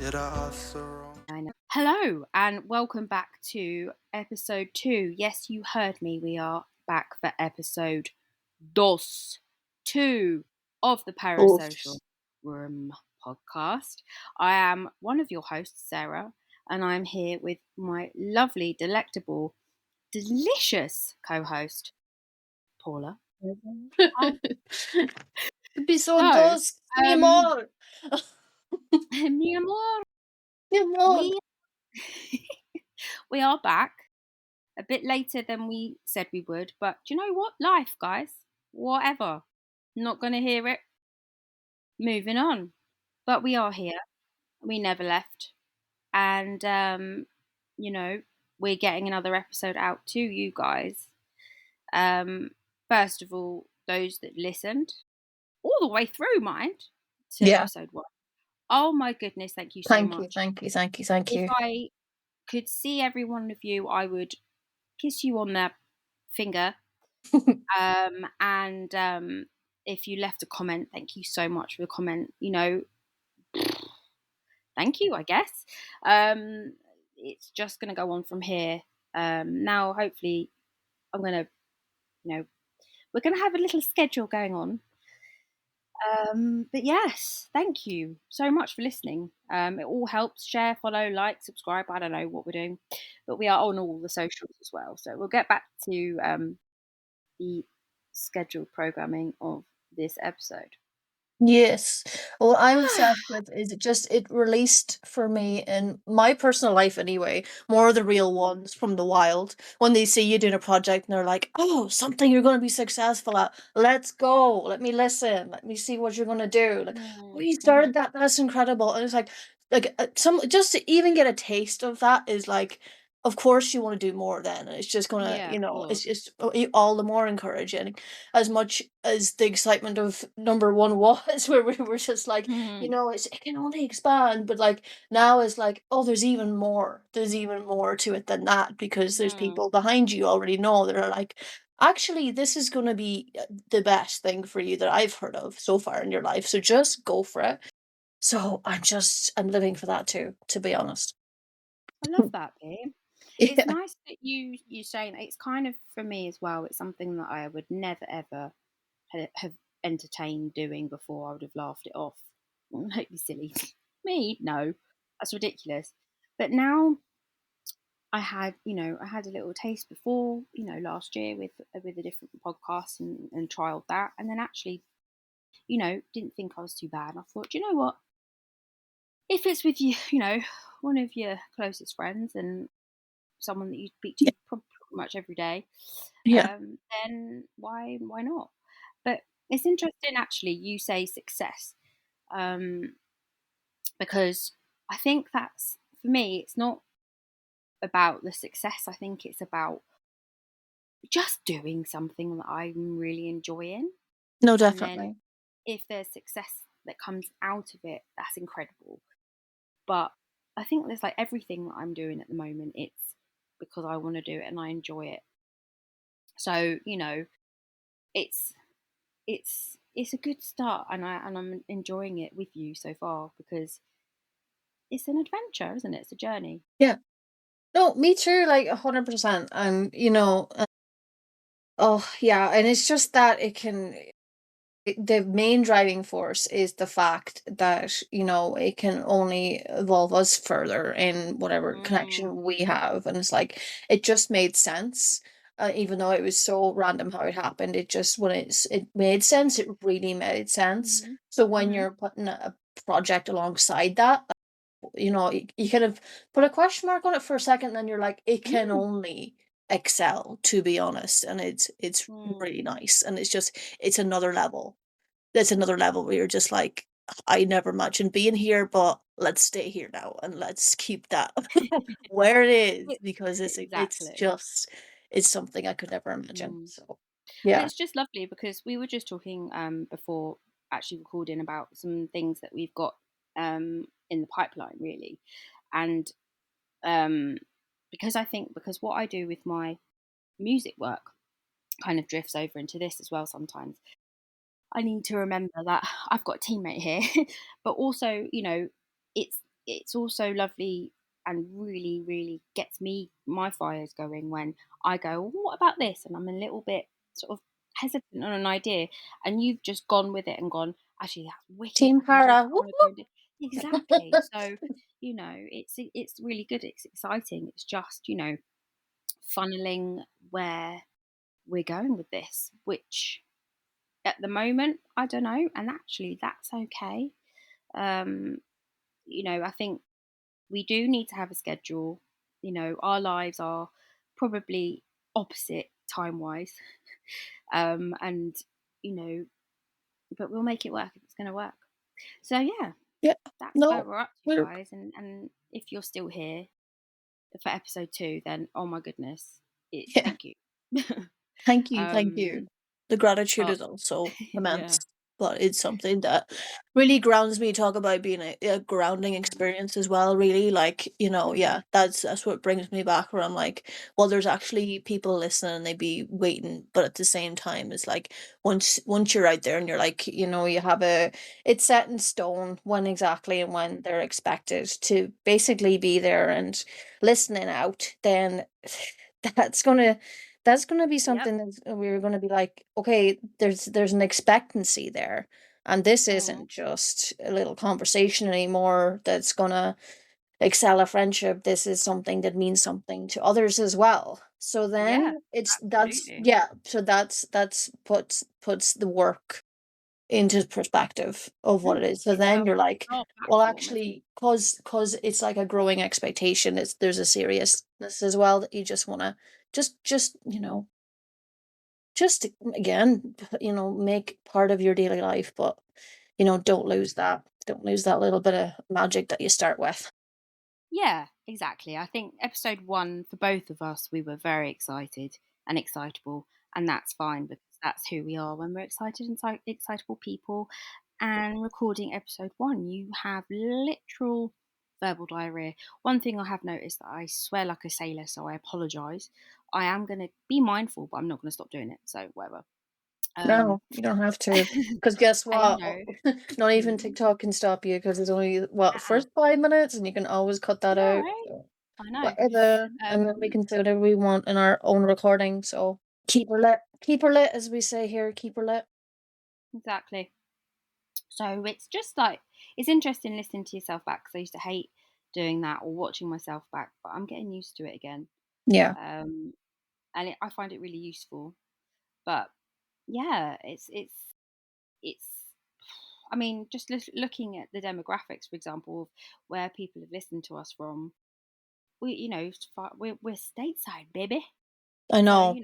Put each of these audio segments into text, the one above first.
Did I ask the wrong? I know. Hello and welcome back to episode 2. Yes, you heard me. We are back for episode 2 of the Oof. Parasocial Room podcast. I am one of your hosts, Sarah, and I'm here with my lovely, delectable, delicious co-host, Paula. Episode So, 2, mi amor. mi amor, Mi amor. we are back. A bit later than we said we would, but do you know what? Life, guys. Whatever. Not going to hear it. Moving on. But we are here. We never left. And, we're getting another episode out to you guys. First of all, those that listened all the way through, mind, to Yeah. episode 1. Oh my goodness, thank you so much. Thank you. If I could see every one of you, I would kiss you on the finger. And if you left a comment, thank you so much for the comment. Thank you, I guess. It's just going to go on from here. Now, hopefully, I'm going to, we're going to have a little schedule going on. But yes, thank you so much for listening. It all helps. Share, follow, like, subscribe. I don't know what we're doing, but we are on all the socials as well. So we'll get back to the scheduled programming of this episode. Yes. Well, I'm obsessed with is it released for me in my personal life anyway, more of the real ones from the wild. When they see you doing a project and they're like, oh, something you're gonna be successful at. Let's go. Let me listen. Let me see what you're gonna do. Like, oh, you started that, that's incredible. And it's like some just to even get a taste of that is like of course you want to do more then, and it's just gonna, Yeah, it's just all the more encouraging. As much as the excitement of number 1 was, where we were just like, it can only expand, but like now it's like, oh, there's even more to it than that, because there's people behind you already know that are like, actually, this is going to be the best thing for you that I've heard of so far in your life, so just go for it. So I'm living for that too, to be honest. I love that, babe. Yeah. It's nice that you saying it's kind of, for me as well, it's something that I would never ever have entertained doing before. I would have laughed it off. Don't be silly. Me? No. That's ridiculous. But now I had a little taste before, last year with a different podcast and trialed that, and then actually, didn't think I was too bad. And I thought, you know what? If it's with you, one of your closest friends and someone that you speak to pretty much every day, then why not? But it's interesting, actually, you say success, because I think that's, for me, it's not about the success. I think it's about just doing something that I'm really enjoying. No, And then definitely. if there's success that comes out of it, that's incredible. But I think there's like everything that I'm doing at the moment, it's because I want to do it and I enjoy it. So, it's a good start, and I'm enjoying it with you so far, because it's an adventure, isn't it? It's a journey. Yeah. No, me too, like 100%. Oh yeah, and it's just that the main driving force is the fact that, it can only evolve us further in whatever connection we have. And it's like, it just made sense. Even though it was so random how it happened, it just, when it made sense, it really made sense. So when you're putting a project alongside that, you kind of put a question mark on it for a second, and then you're like, it can only excel, to be honest. And it's really nice, and it's another level. There's another level where you're just like, I never imagined being here, but let's stay here now and let's keep that where it is, because Exactly. it's something I could never imagine. So But yeah. it's just lovely, because we were just talking before actually recording about some things that we've got in the pipeline, really. And because what I do with my music work kind of drifts over into this as well sometimes. I need to remember that I've got a teammate here, but also, it's it's also lovely and really, really gets my fires going when I go, well, what about this? And I'm a little bit sort of hesitant on an idea, and you've just gone with it and gone, actually, that's wicked. Team I can do para. that. I Whoop, want to go whoop. and do exactly. So, it's really good. It's exciting. It's just, funneling where we're going with this, which at the moment I don't know, and actually that's okay. Um, I think we do need to have a schedule. Our lives are probably opposite time wise. And, you know, but we'll make it work if it's going to work. So, yeah, Yeah. that's where No, we're up to, we're guys. And if you're still here for episode 2, then oh my goodness, yeah. thank you. Thank you, thank you. um, The gratitude but is also yeah, immense, but it's something that really grounds me. Talk about being a grounding mm, experience as well, really. Like, mm, yeah, that's what brings me back where I'm like, well, there's actually people listening and they be waiting, but at the same time, it's like once you're out there and you're like, you have it's set in stone when exactly and when they're expected to basically be there and listening out, then that's gonna be yep, something that we're gonna be like, okay, there's an expectancy there, and this mm, isn't just a little conversation anymore that's gonna excel a friendship. This is something that means something to others as well. So yeah, then that's absolutely. yeah. So that's puts the work into perspective of what Mm, it is. So it's then you're like, our well, platform, isn't actually, cause it's like a growing expectation. There's a seriousness as well that you just wanna just just again, make part of your daily life, but don't lose that. Don't lose that little bit of magic that you start with. Yeah, exactly. I think episode 1 for both of us, we were very excited and excitable, and that's fine because that's who we are when we're excited and excitable people. And recording episode 1, you have literal verbal diarrhea. One thing I have noticed that I swear like a sailor, so I apologise. I am going to be mindful, but I'm not going to stop doing it. So whatever. Um, No, you don't have to. Because guess and what? Not even mm, TikTok can stop you because it's only, what, uh-uh. first 5 minutes and you can always cut that Yeah, out. right. So I know. whatever. And then we Um, can say whatever we want in our own recording. So keep her lit. Keep her lit, as we say here. Keep her lit. exactly. So it's just like it's interesting listening to yourself back because I used to hate doing that or watching myself back, but I'm getting used to it again, Yeah, um, and I find it really useful. But yeah, it's. I mean, just looking at the demographics, for example, of where people have listened to us from, we're stateside, baby. I So know.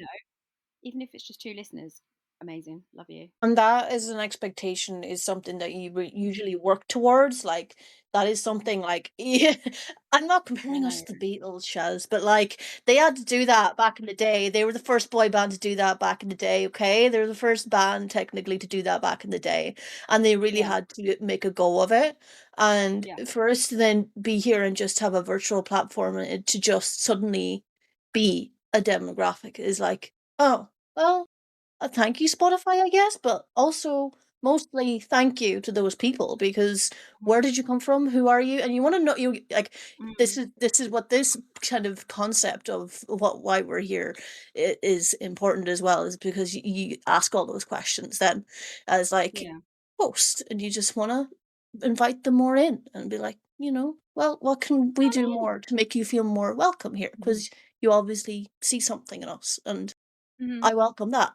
even if it's just 2 listeners, amazing, love you. And that is an expectation is something that you usually work towards. Like that is something like yeah, I'm not I comparing us know. to the Beatles, Shaz, but like they had to do that back in the day. They were the first boy band to do that back in the day. Okay, they're the first band technically to do that back in the day, and they really Yeah, had to make a go of it. And yeah, for us to then be here and just have a virtual platform and it to just suddenly be a demographic is like, oh well, thank you, Spotify, I guess, but also mostly thank you to those people because where did you come from? Who are you? And you want to know you like mm, this is what this kind of concept of why we're here is important as well is because you ask all those questions then as like yeah. host and you just want to invite them more in and be like, well, what can we Come do more to make you feel more welcome here? in. Because you obviously see something in us and Mhm. I welcome that.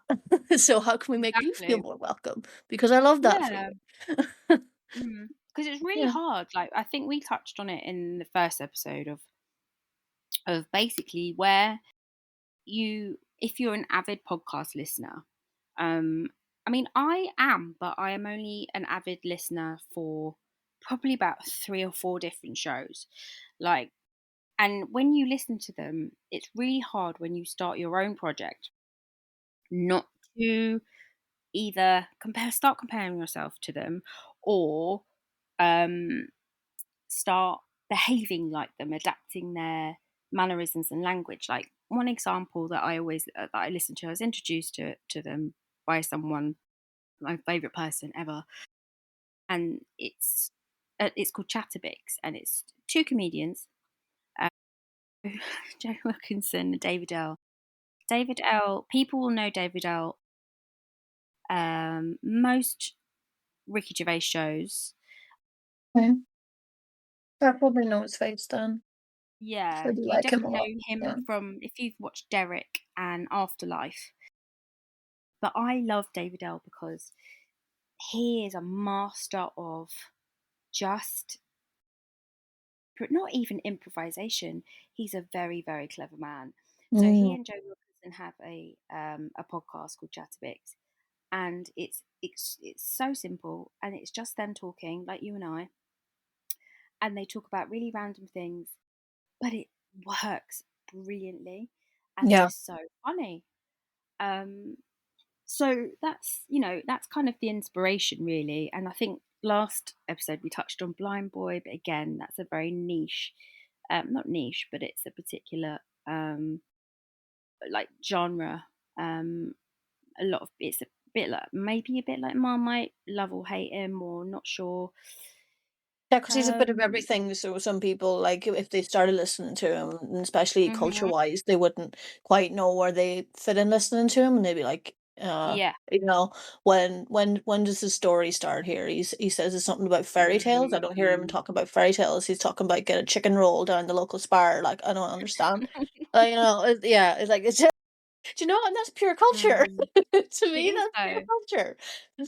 So how can we make you feel Exactly. more welcome? Because I love that for Yeah. you. Because it's really Yeah, hard. Like I think we touched on it in the first episode of basically where if you're an avid podcast listener, um, I mean I am, but I am only an avid listener for probably about 3 or 4 different shows. Like, and when you listen to them, it's really hard when you start your own project not to either start comparing yourself to them or um, start behaving like them, adapting their mannerisms and language. Like one example that I listen to, I was introduced to them by someone, my favorite person ever, and it's it's called Chatterbix, and it's two comedians, uh, Joe Wilkinson and David L. David L. People will know David L. Most Ricky Gervais shows. Okay. I probably know his face then. I Yeah, do you like him a definitely know lot. Yeah. him from if you've watched Derek and Afterlife. But I love David L. because he is a master of just not even improvisation. He's a very, very clever man. So he Mm, and Joe Wilkinson have a podcast called Chatterbix, and it's so simple, and it's just them talking like you and I, and they talk about really random things, but it works brilliantly, and they're yeah. so funny. Um, so that's kind of the inspiration really, and I think last episode we touched on Blind Boy, but again that's a very niche, not niche, but it's a particular like genre. um a lot of it's a bit like maybe a bit like Marmite, love or hate him or not sure. Yeah, because he's a bit of um everything, so some people, like, if they started listening to him, and especially mhm, culture-wise, they wouldn't quite know where they fit in listening to him, and they'd be like, yeah. you know, when does the story start here? He says it's something about fairy tales. I don't hear him Mm. talking about fairy tales. He's talking about get a chicken roll down the local spar. Like, I don't understand. Yeah, it's like it's do you know? And that's pure culture. Mm. To It me, is that's pure though. culture.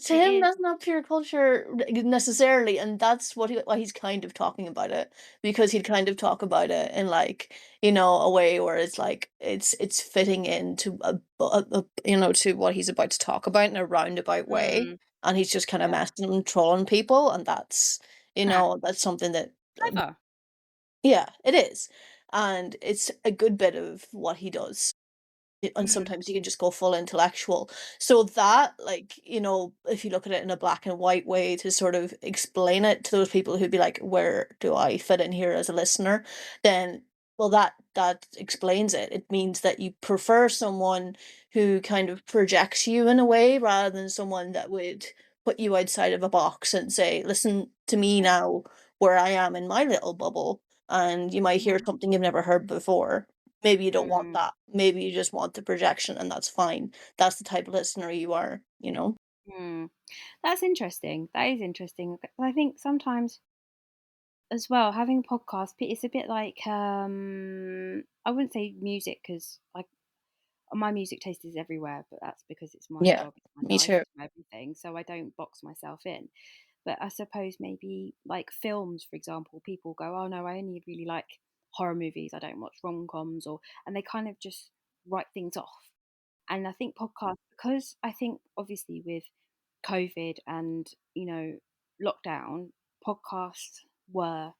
To It him, is. that's not pure culture necessarily, and that's why he's kind of talking about it, because he'd kind of talk about it in, like, a way where it's like it's fitting into to what he's about to talk about in a roundabout way, Mm. and he's just kind of Yeah. messing and trolling people, and that's Ah, that's something that clever. yeah, it is, and it's a good bit of what he does. And Mm. sometimes you can just go full intellectual. So that, like, if you look at it in a black and white way to sort of explain it to those people who'd be like, where do I fit in here as a listener? Then, well, that explains it. It means that you prefer someone who kind of projects you in a way rather than someone that would put you outside of a box and say, listen to me Yeah. now where I am in my little bubble. And you might hear Mhm. something you've never heard before. Maybe you don't want Mm. that. Maybe you just want the projection, and that's fine. That's the type of listener you are. Mm. That's interesting. That is interesting. I think sometimes as well, having a podcast, it's a bit like I wouldn't say music because like my music taste is everywhere, but that's because it's my Yeah, job, it's my me life, too. it's my everything. So I don't box myself in. But I suppose maybe like films, for example, people go, "Oh no, I only really like horror movies. I don't watch rom-coms," and they kind of just write things off. And I think podcasts, because I think obviously with COVID and lockdown, podcasts were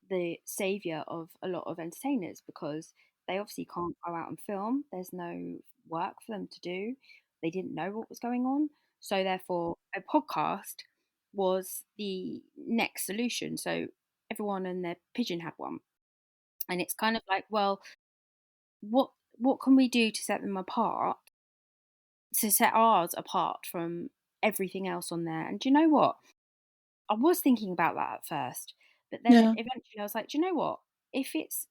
the savior of a lot of entertainers because they obviously can't go out and film. There's no work for them to do. They didn't know what was going on. So therefore a podcast was the next solution. So everyone and their pigeon had one. And it's kind of like, well, what can we do to set them apart, to set ours apart from everything else on there? And do you know what? I was thinking about that at first, but then Yeah, eventually I was like, do you know what? If it's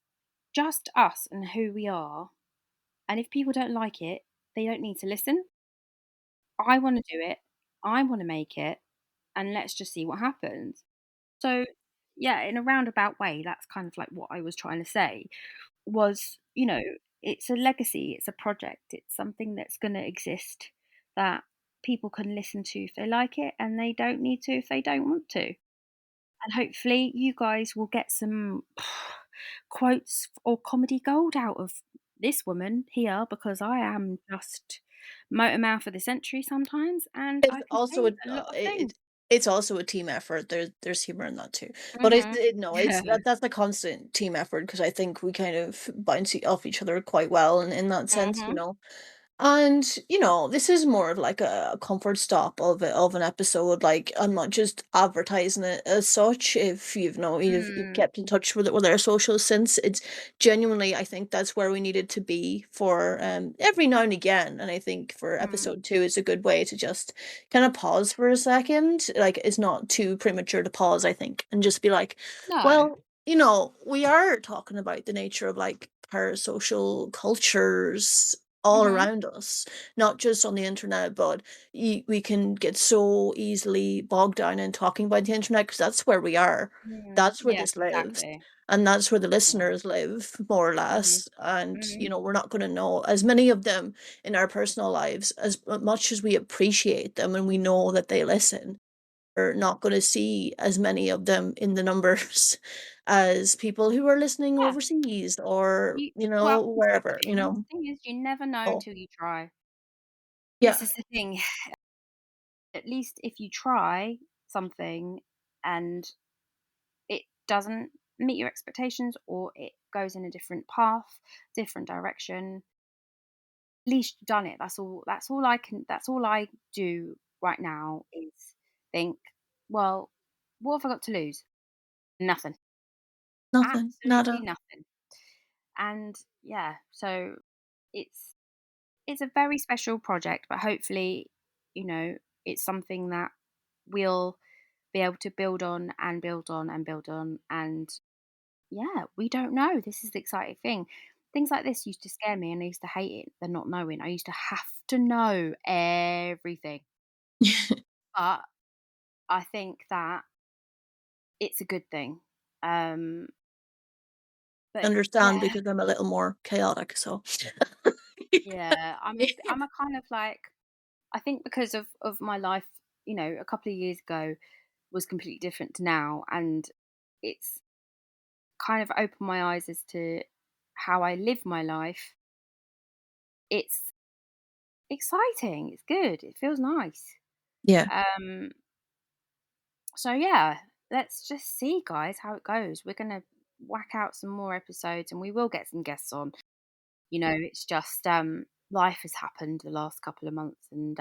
just us and who we are, and if people don't like it, they don't need to listen. I want to do it. I want to make it, and let's just see what happens. So, yeah, in a roundabout way, that's kind of like what I was trying to say was, it's a legacy, it's a project, it's something that's going to exist that people can listen to if they like it, and they don't need to if they don't want to. And hopefully, you guys will get some quotes or comedy gold out of this woman here because I am just motor mouth of the century sometimes, and it's I can also say a lot of things. it's also a team effort. There's humor in that too, but Mhm. no, that's a constant team effort because I think we kind of bounce off each other quite well in that sense. Mhm. And, this is more of like a comfort stop of an episode. Like, I'm not just advertising it as such. If you've Mm, kept in touch with our socials since, it's genuinely, I think that's where we needed to be for every now and again. And I think for mm. episode 2 is a good way to just kind of pause for a second. Like, it's not too premature to pause, I think, and just be like, No. well, we are talking about the nature of like parasocial cultures all Mhm. around us, not just on the internet, but we can get so easily bogged down in talking about the internet because that's where we are. Mm. That's where Yes, this lives. exactly. And that's where the Yeah. listeners live, more or Mhm. less. And, Mhm. we're not going to know as many of them in our personal lives as much as we appreciate them and we know that they listen. We're not going to see as many of them in the numbers as people who are listening Yeah. overseas or, You well, this is the wherever, thing. Thing is you never know Oh, till you try. This yeah. is the thing. At least if you try something and it doesn't meet your expectations or it goes in a different path, different direction, at least you've done it. That's all I do right now is think, well, what have I got to lose? Nothing. Nothing, Absolutely nada. nothing. And yeah, so it's it's a very special project, but hopefully, you know, it's something that we'll be able to build on and build on and build on. And yeah, we don't know. This is the exciting thing. Things like this used to scare me and I used to hate it, the not knowing. I used to have to know everything. But I think that it's a good thing. Um, but Understand yeah, because I'm a little more chaotic, so yeah, I'm a kind of like I think because of my life, a couple of years ago was completely different to now, and it's kind of opened my eyes as to how I live my life. It's exciting. It's good. It feels nice. Yeah. Um, so yeah, let's just see, guys, how it goes. We're gonna whack out some more episodes, and we will get some guests on. It's just life has happened the last couple of months, and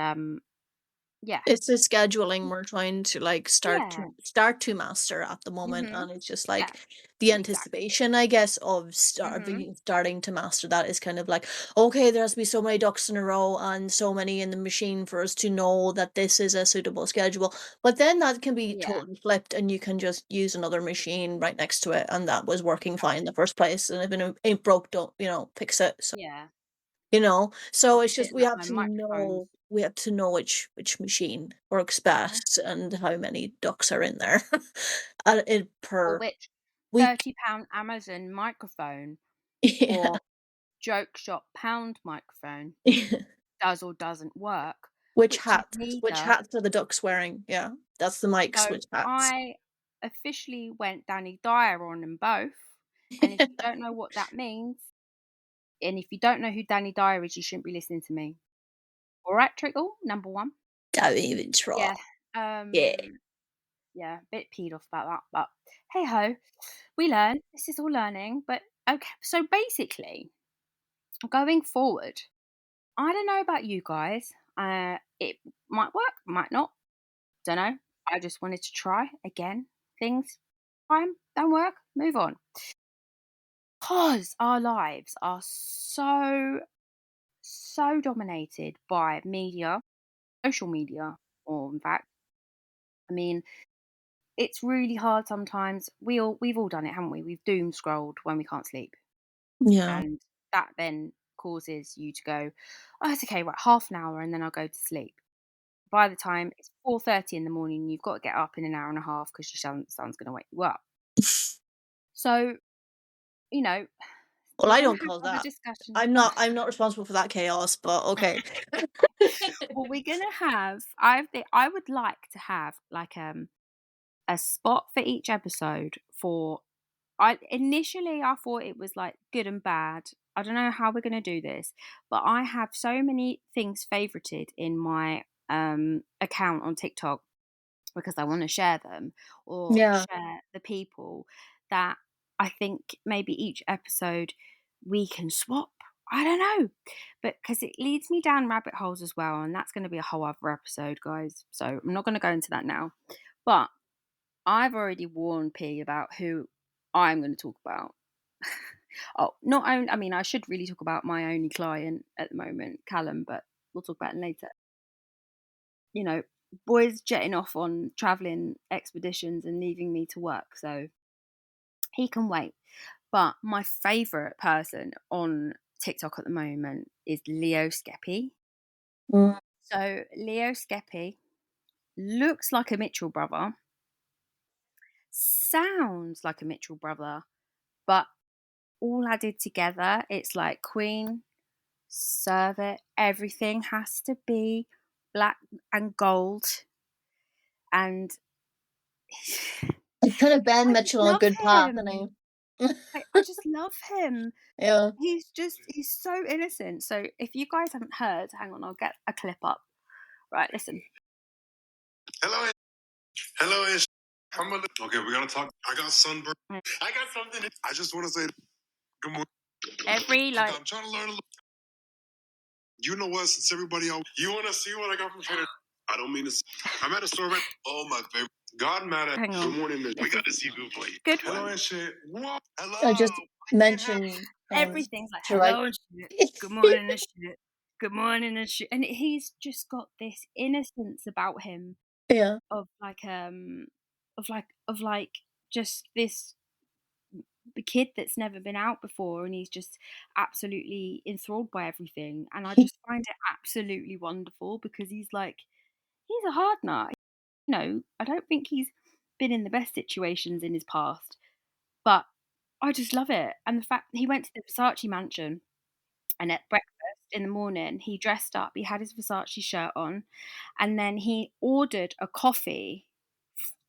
yeah, It's the scheduling we're trying to, like, yeah, start to master at the moment, mhm, and it's just, yeah, like, the exactly, anticipation, I guess, of mhm, starting to master that is kind of like, "Okay, there has to be so many ducks in a row and so many in the machine for us to know that this is a suitable schedule." But then that can be yeah, totally flipped, and you can just use another machine right next to it, and that was working fine in the exactly, first place, and if it ain't broke, don't, fix it, so yeah. So it's just Sitting we at have home to microphones. know which machine works Mhm. best and how many ducks are in there, in Or per which week. £30 Amazon microphone Yeah. or joke shop pound microphone does or doesn't work, which is Which neither. hats are the ducks wearing? Yeah, that's the mic So switch hats. I officially went Danny Dyer on them both. And if you don't know what that means, and if you don't know who Danny Dyer is, you shouldn't be listening to me. All right, Trickle, number one. Don't even try. Yeah. Yeah. Yeah, a bit peed off about that, but hey ho, we learn. This is all learning. But okay, so basically, going forward, I don't know about you guys. It might work, might not. Don't know. I just wanted to try again. Things try 'em, don't work, move on. Because our lives are so dominated by media, social media, or in fact, I mean, it's really hard sometimes. We've all done it, haven't we? We've doom scrolled when we can't sleep. Yeah. And that then causes you to go, "Oh, it's okay, right, half an hour and then I'll go to sleep." By the time it's 4:30 in the morning, you've got to get up in an hour and a half because your son's gonna wake you up. So, you know, Well, we're I gonna don't have call to have a that. discussion. I'm not responsible for that chaos, but okay. Well, we're gonna have I would like to have, like, a spot for each episode for I thought it was like good and bad. I don't know how we're going to do this, but I have so many things favorited in my account on TikTok because I want to share them or Yeah. share the people that I think maybe each episode we can swap. I don't know, but because it leads me down rabbit holes as well, and that's going to be a whole other episode, guys. So I'm not going to go into that now. But I've already warned P about who I'm going to talk about. Oh, not only, I mean, I should really talk about my only client at the moment, Callum, but we'll talk about it later. You know, boys jetting off on traveling expeditions and leaving me to work, so he can wait. But my favourite person on TikTok at the moment is Leo Skeppy. Mm. So Leo Skeppy looks like a Mitchell brother, sounds like a Mitchell brother, but all added together, it's like Queen, serve it. Everything has to be black and gold. And It's kind of Ben I just Mitchell on a love good path, him. and I just love him. yeah. He's so innocent. So if you guys haven't heard, hang on, I'll get a clip up. Right, listen. Hello, hello, Ish. Okay, we're gonna talk. I got sunburn. I got something. I just want to say good morning. I'm trying to learn a little. You know what? Since everybody else, you want to see what I got from Trader. I don't mean to. I'm at a store right. Oh my favorite. God matter. Hang on. Good morning, Ish. We got to see good boy. Good Hello one. and shit. What? Hello. I just mentioned Everything's like to like hello and shit. Good morning and shit. Good morning and shit. And he's just got this innocence about him yeah. of like just this kid that's never been out before, and he's just absolutely enthralled by everything. And I just find it absolutely wonderful because he's a hard nut. I don't think he's been in the best situations in his past, but I just love it. And the fact that he went to the Versace mansion, and at breakfast in the morning, he dressed up, he had his Versace shirt on, and then he ordered a coffee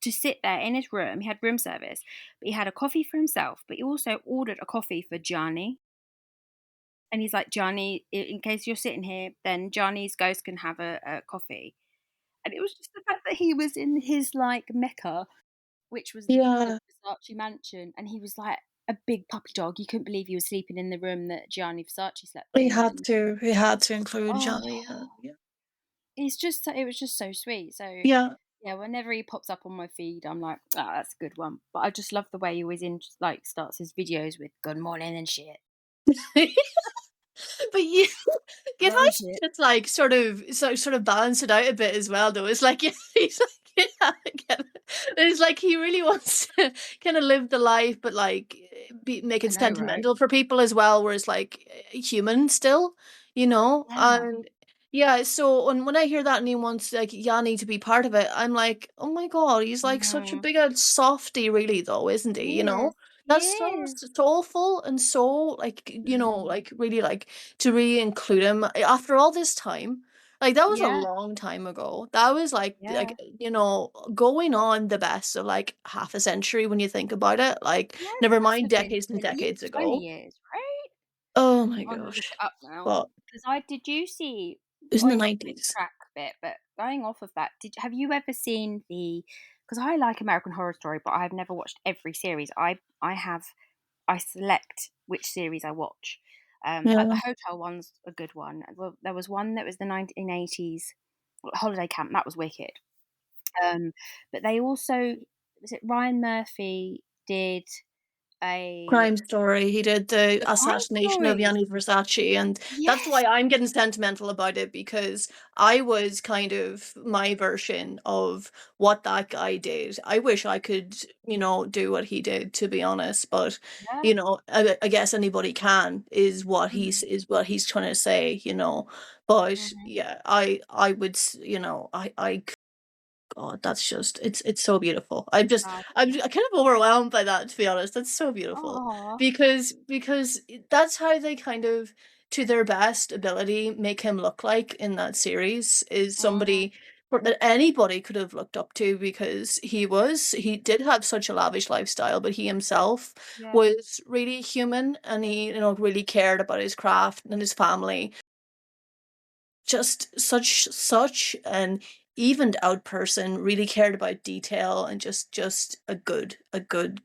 to sit there in his room. He had room service, but he had a coffee for himself, but he also ordered a coffee for Gianni. And he's like, Gianni, in case you're sitting here, then Gianni's ghost can have a coffee. And it was just the fact that he was in his like Mecca, which was the Yeah. Versace mansion, and he was like a big puppy dog. You couldn't believe he was sleeping in the room that Gianni Versace slept He in. had And to. He had to include oh, Johnny. Yeah. it was just so sweet. So Yeah. yeah, whenever he pops up on my feed, I'm like, oh, that's a good one. But I just love the way he always starts his videos with "Good morning" and shit. But you Good you morning, imagine shit. it's like sort of balance it out a bit as well though. It's like he's like yeah, I get it. It's like he really wants to kind of live the life but like make I it know, right? sentimental for people as well, where it's like human still, Yeah, and yeah, so when I hear that and he wants like Yanni to be part of it, I'm like, oh my god, he's like such a mm, big old softy really though, isn't he? he is. He That's so is. soulful and so like Mm, like really like to really include him after all this time. Like that was a yeah, long time ago. That was yeah, going on the best of like half a century when you think about it. Like yeah. It never must mind have been decades and at least decades 20 ago. years, right? Oh my I'm gonna look gosh. it up now But because I did. You see, it was in the going off this 90s. track a bit, but going off of that, have you ever seen the? Because I like American Horror Story, but I've never watched every series. I select which series I watch. Like the Yeah. hotel one's a good one. Well, there was one that was the 1980s holiday camp. That was wicked. Um, but they also was it Ryan Murphy did a Crime Story. He did the the crime assassination of story. Gianni Versace, and that's why Yes. I'm getting sentimental about it because I was kind of my version of what that guy did. I wish I could, do what he did, to be honest. But Yeah. I guess anybody can Mhm. is what he's trying to say. But Mhm. yeah, I would, I God, that's just it's so beautiful. I'm Exactly. kind of overwhelmed by that, to be honest. That's so beautiful Oh. because that's how they kind of, to their best ability, make him look like in that series is Mhm. somebody that anybody could have looked up to because he did have such a lavish lifestyle, but he himself Yeah. was really human and he really cared about his craft and his family, just such an evened out person, really cared about detail and just a good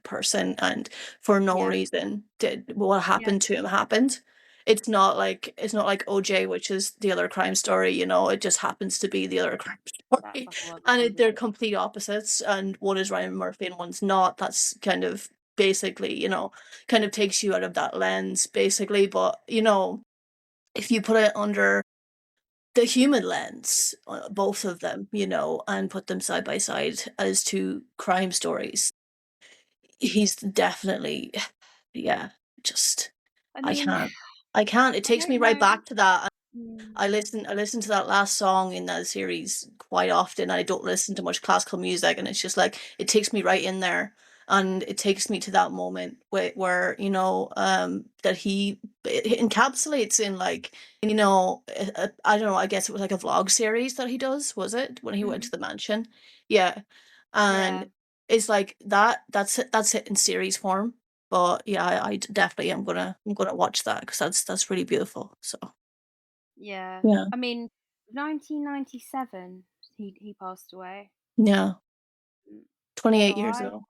person, and for no Yeah. reason did what Yeah. happened to him happened. It's not like OJ, which is the other crime story, you know, it just happens to be the other crime That's story. a whole other And they're conversation. complete opposites, and one is Ryan Murphy and one's not. That's kind of basically, you know, kind of takes you out of that lens, basically. But, you know, if you put it under the human lens, both of them, you know, and put them side by side as two crime stories, he's definitely, yeah, just, I I mean, can't. I can't. It I takes me don't right know. back to that. Mm, I listen to that last song in that series quite often. I don't listen to much classical music, and it's just like it takes me right in there, and it takes me to that moment where you know that it encapsulates in like you know I don't know. I guess it was like a vlog series that he does. Was it when he went to mhm. the mansion? Yeah, Yeah, and it's like that. That's it in series form. But yeah, I definitely I'm gonna watch that because that's really beautiful. So yeah. yeah. I mean, 1997, he passed away. Yeah, Mm, So 28 years I ago.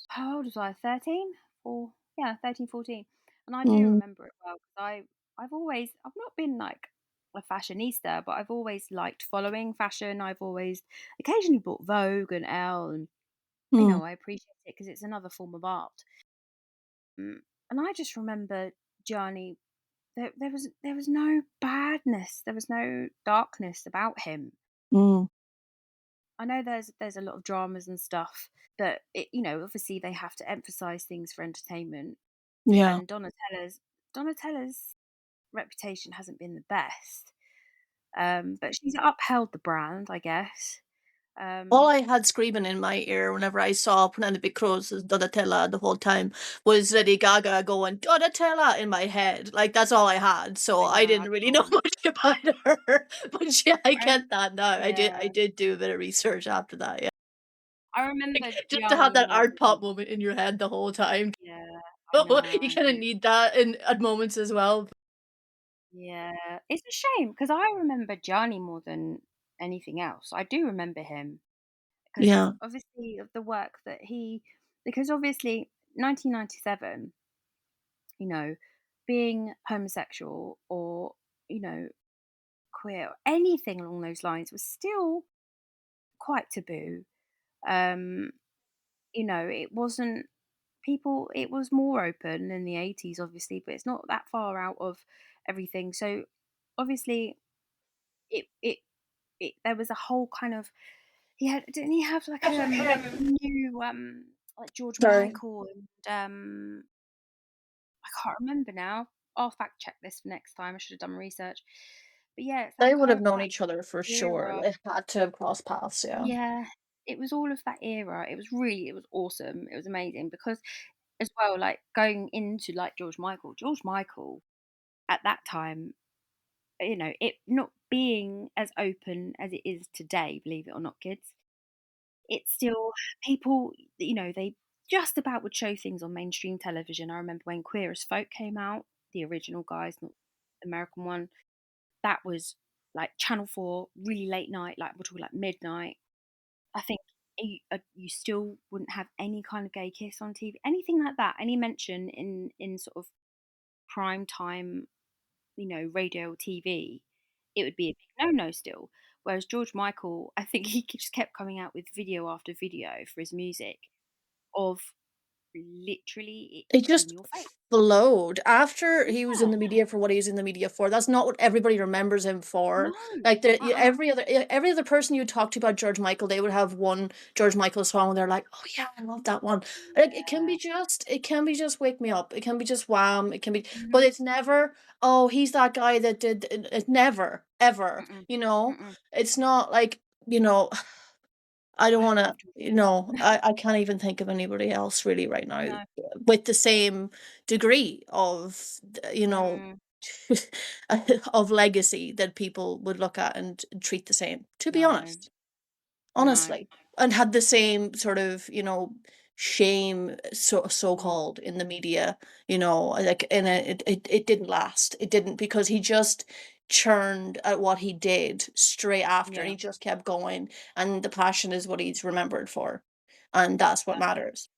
how old was I? 13? Or yeah, 13, 14. And I do Mhm, remember it well because I've not been like a fashionista, but I've always liked following fashion. I've always occasionally bought Vogue and Elle, and mm, I appreciate it because it's another form of art. And I just remember Gianni. There was no badness. There was no darkness about him. mm, I know there's a lot of dramas and stuff that obviously they have to emphasize things for entertainment. yeah. And Donatella's reputation hasn't been the best, but she's upheld the brand, I guess. All Um, I had screaming in my ear whenever I saw Penelope Cruz as Donatella the whole time was Lady Gaga going, "Donatella" in my head. Like, that's all I had, so I I know, I didn't really know can't. much about her. But yeah, I I, get that now. I yeah, did do a bit of research after that, yeah. I remember Like, just to have Gianni that more art pop than moment in your head the whole time. yeah. I You know. kinda need that in at moments as well. Yeah, it's a shame because I remember Gianni more than anything else. I do remember him because Yeah, obviously of the work that because obviously 1997, you know, being homosexual or, you know, queer or anything along those lines was still quite taboo. Um, it wasn't it was more open in the 80s, obviously, but it's not that far out of everything. So obviously it there was a whole kind of didn't he have like new like George sorry. Michael and I can't remember now. I'll fact check this for next time. I should have done research. But yeah, it's that They would kind have of known that each other for sure. era. They had to have crossed paths, yeah. Yeah, it was all of that era. It was awesome. It was amazing because as well, like going into like George Michael at that time, it not being as open as it is today, believe it or not, kids. It's still people, they just about would show things on mainstream television. I remember when Queer as Folk came out, the original guys, not the American one. That was like Channel 4, really late night, like we're talking like midnight. I think you still wouldn't have any kind of gay kiss on TV, anything like that, any mention in sort of prime time, radio or TV, it would be a big no-no still. Whereas George Michael, I think he just kept coming out with video after video for his music of literally It it's in just your face. flowed after he was in Yeah. the media for what he was in the media for. That's not what everybody remembers him for. No. Like Uh-uh. every other person you talk to about George Michael, they would have one George Michael song and they're like, "Oh yeah, I love that one." Like it can be just Wake Me Up. It can be just Wham. It can be, but Mhm. it's never, "Oh, he's that guy that did it." Never, ever. Mm-mm. You know, Mm-mm. it's not like you know. I don't I wanna love George you know, Michael. I can't even think of anybody else really right now No. with the same degree of, you know, Mm, of legacy that people would look at and treat the same, to be no. honest. No. Honestly, and had the same sort of, you know, shame Mm, so-called in the media, you know, like and it didn't last. It didn't because he just churned at what he did straight after and yeah. he just kept going and the passion is what he's remembered for. And that's what That's matters.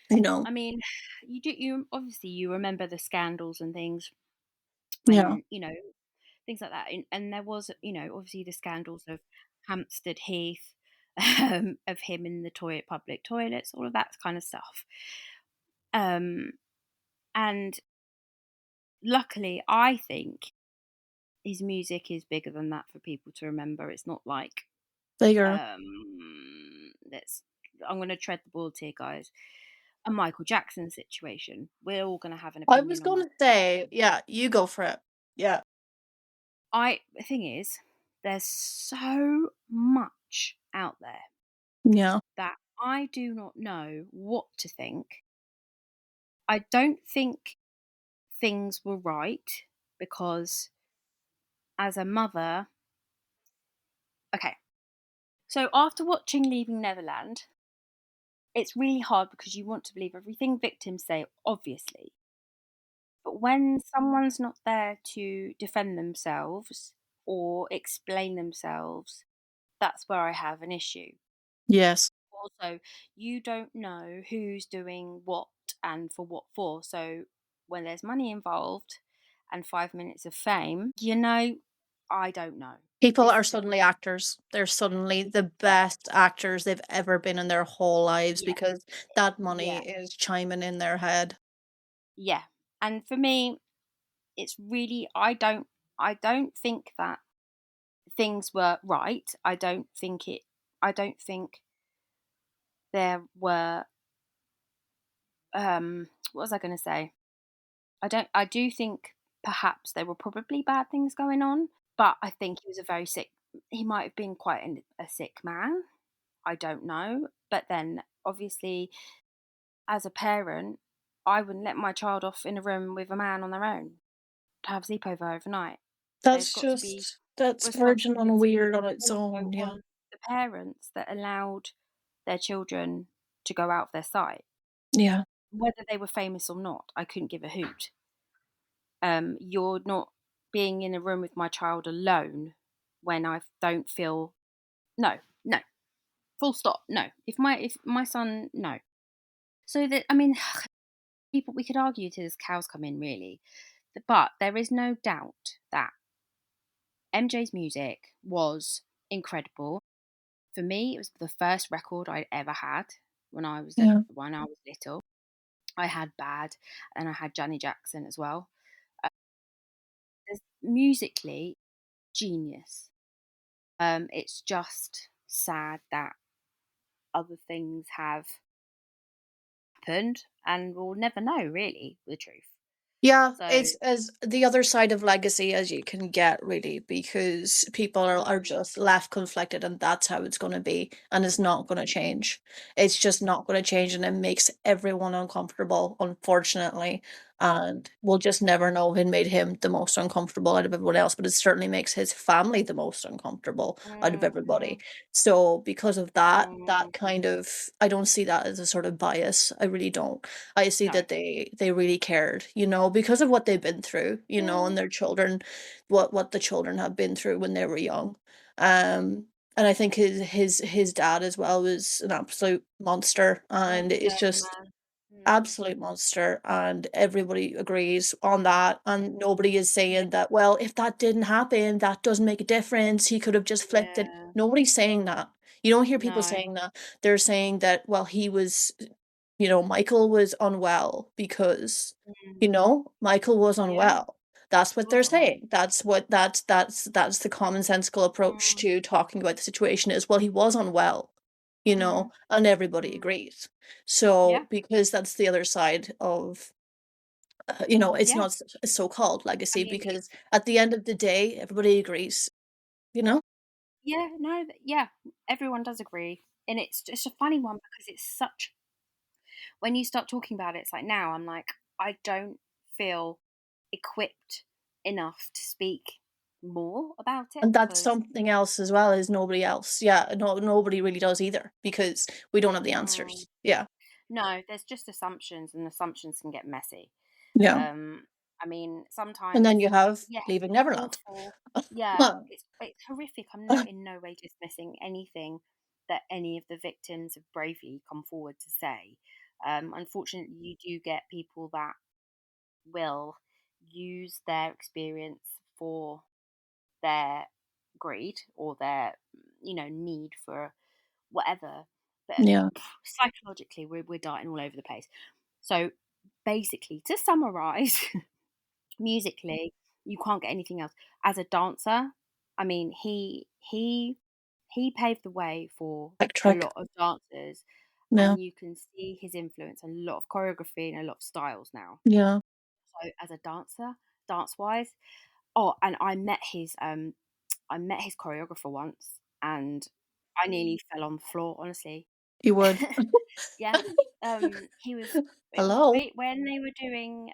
You know. I mean, you obviously you remember the scandals and things Yeah. when, things like that. And there was, obviously the scandals of Hampstead Heath, of him in the public toilets, all of that kind of stuff. And luckily, I think his music is bigger than that for people to remember. It's not like, Bigger. I'm going to tread the ball here, guys. A Michael Jackson situation. We're all going to have an I was opinion on gonna Michael say, Jackson. yeah, you go for it. Yeah. The thing is, there's so much out there Yeah. that I do not know what to think. I don't think things were right because as a mother, okay. So after watching Leaving Neverland, it's really hard because you want to believe everything victims say, obviously. But when someone's not there to defend themselves or explain themselves, that's where I have an issue. Yes. Also, you don't know who's doing what and for what for. So when there's money involved and 5 minutes of fame, I don't know. People This are is the suddenly actors. They're suddenly the best actors they've ever been in their whole lives yeah, because that yeah, money is chiming in their head. yeah. And for me, it's really I don't think that things were right. I don't think there were what was I going to say? I do think perhaps there were probably bad things going on, but I think he might have been quite a sick man. I don't know. But then obviously as a parent, I wouldn't let my child off in a room with a man on their own to have sleepover overnight. There's got to be That's virgin and responsibility weird on its also own, yeah. on the parents that allowed their children to go out of their sight, Yeah. whether they were famous or not. I couldn't give a hoot. You're not being in a room with my child alone when I don't feel no, no, full stop, no. If my son, no. So that I mean, people we could argue till the cows come in, really, but there is no doubt that MJ's music was incredible. For me, it was the first record I'd ever had Yeah. when I was little. I had Bad, and I had Janet Jackson as well. Musically, genius. It's just sad that other things have happened, and we'll never know really the truth. Yeah, So, it's as the other side of legacy as you can get, really, because people are just left conflicted, and that's how it's going to be, and it's not going to change. It's just not going to change, and it makes everyone uncomfortable, unfortunately. And we'll just never know what made him the most uncomfortable out of everyone else, but it certainly makes his family the most uncomfortable out of everybody. mhm, So, because of that, mm, that kind of, I don't see that as a sort of bias. I really don't. I see no, that they really cared, because of what they've been through, yeah, and their children, what the children have been through when they were young. And I think his dad as well was an absolute monster, and it's insane just man. absolute monster, and everybody agrees on that, and nobody is Yeah, saying that, well, if that didn't happen, that doesn't make a difference, he could have just flipped it. yeah, Nobody's saying that. You don't hear people no, saying that. They're saying that, well, he was, Michael was unwell because, mm, Michael was yeah, unwell. That's he what was they're on well. saying. That's the commonsensical approach Mm, to talking about the situation is, well, he was unwell, mhm, and everybody mm, agrees. yeah, So, because that's the other side of, it's yeah. not a so-called I legacy, mean, because at the end of the day, everybody agrees, you know? yeah, no, yeah, everyone does agree, and it's a funny one because it's such when you start talking about it, it's like now I'm like, I don't feel equipped enough to speak more about it And that's because something else as well, is nobody else. Yeah, no, nobody really does either, because we don't have the mm, answers. Yeah. no, there's just assumptions, and assumptions can get messy. Yeah. Um, I mean, And sometimes, then you have yes, Leaving it's Neverland. awful. Yeah, it's horrific. I'm not in no way dismissing anything that any of the victims have bravely come forward to say. Unfortunately, you do get people that will use their experience for their greed or their need for whatever. But Yeah. psychologically, we're darting all over the place. So basically, to summarize, musically, you can't get anything else. As a dancer, I mean, he paved the way for Like a trick. lot of dancers, Yeah. and you can see his influence, a lot of choreography and a lot of styles now. Yeah. So as a dancer, dance wise, oh, and I met his choreographer once, and I nearly fell on the floor, honestly. You would. Yeah, he was. It was Hello. when they were doing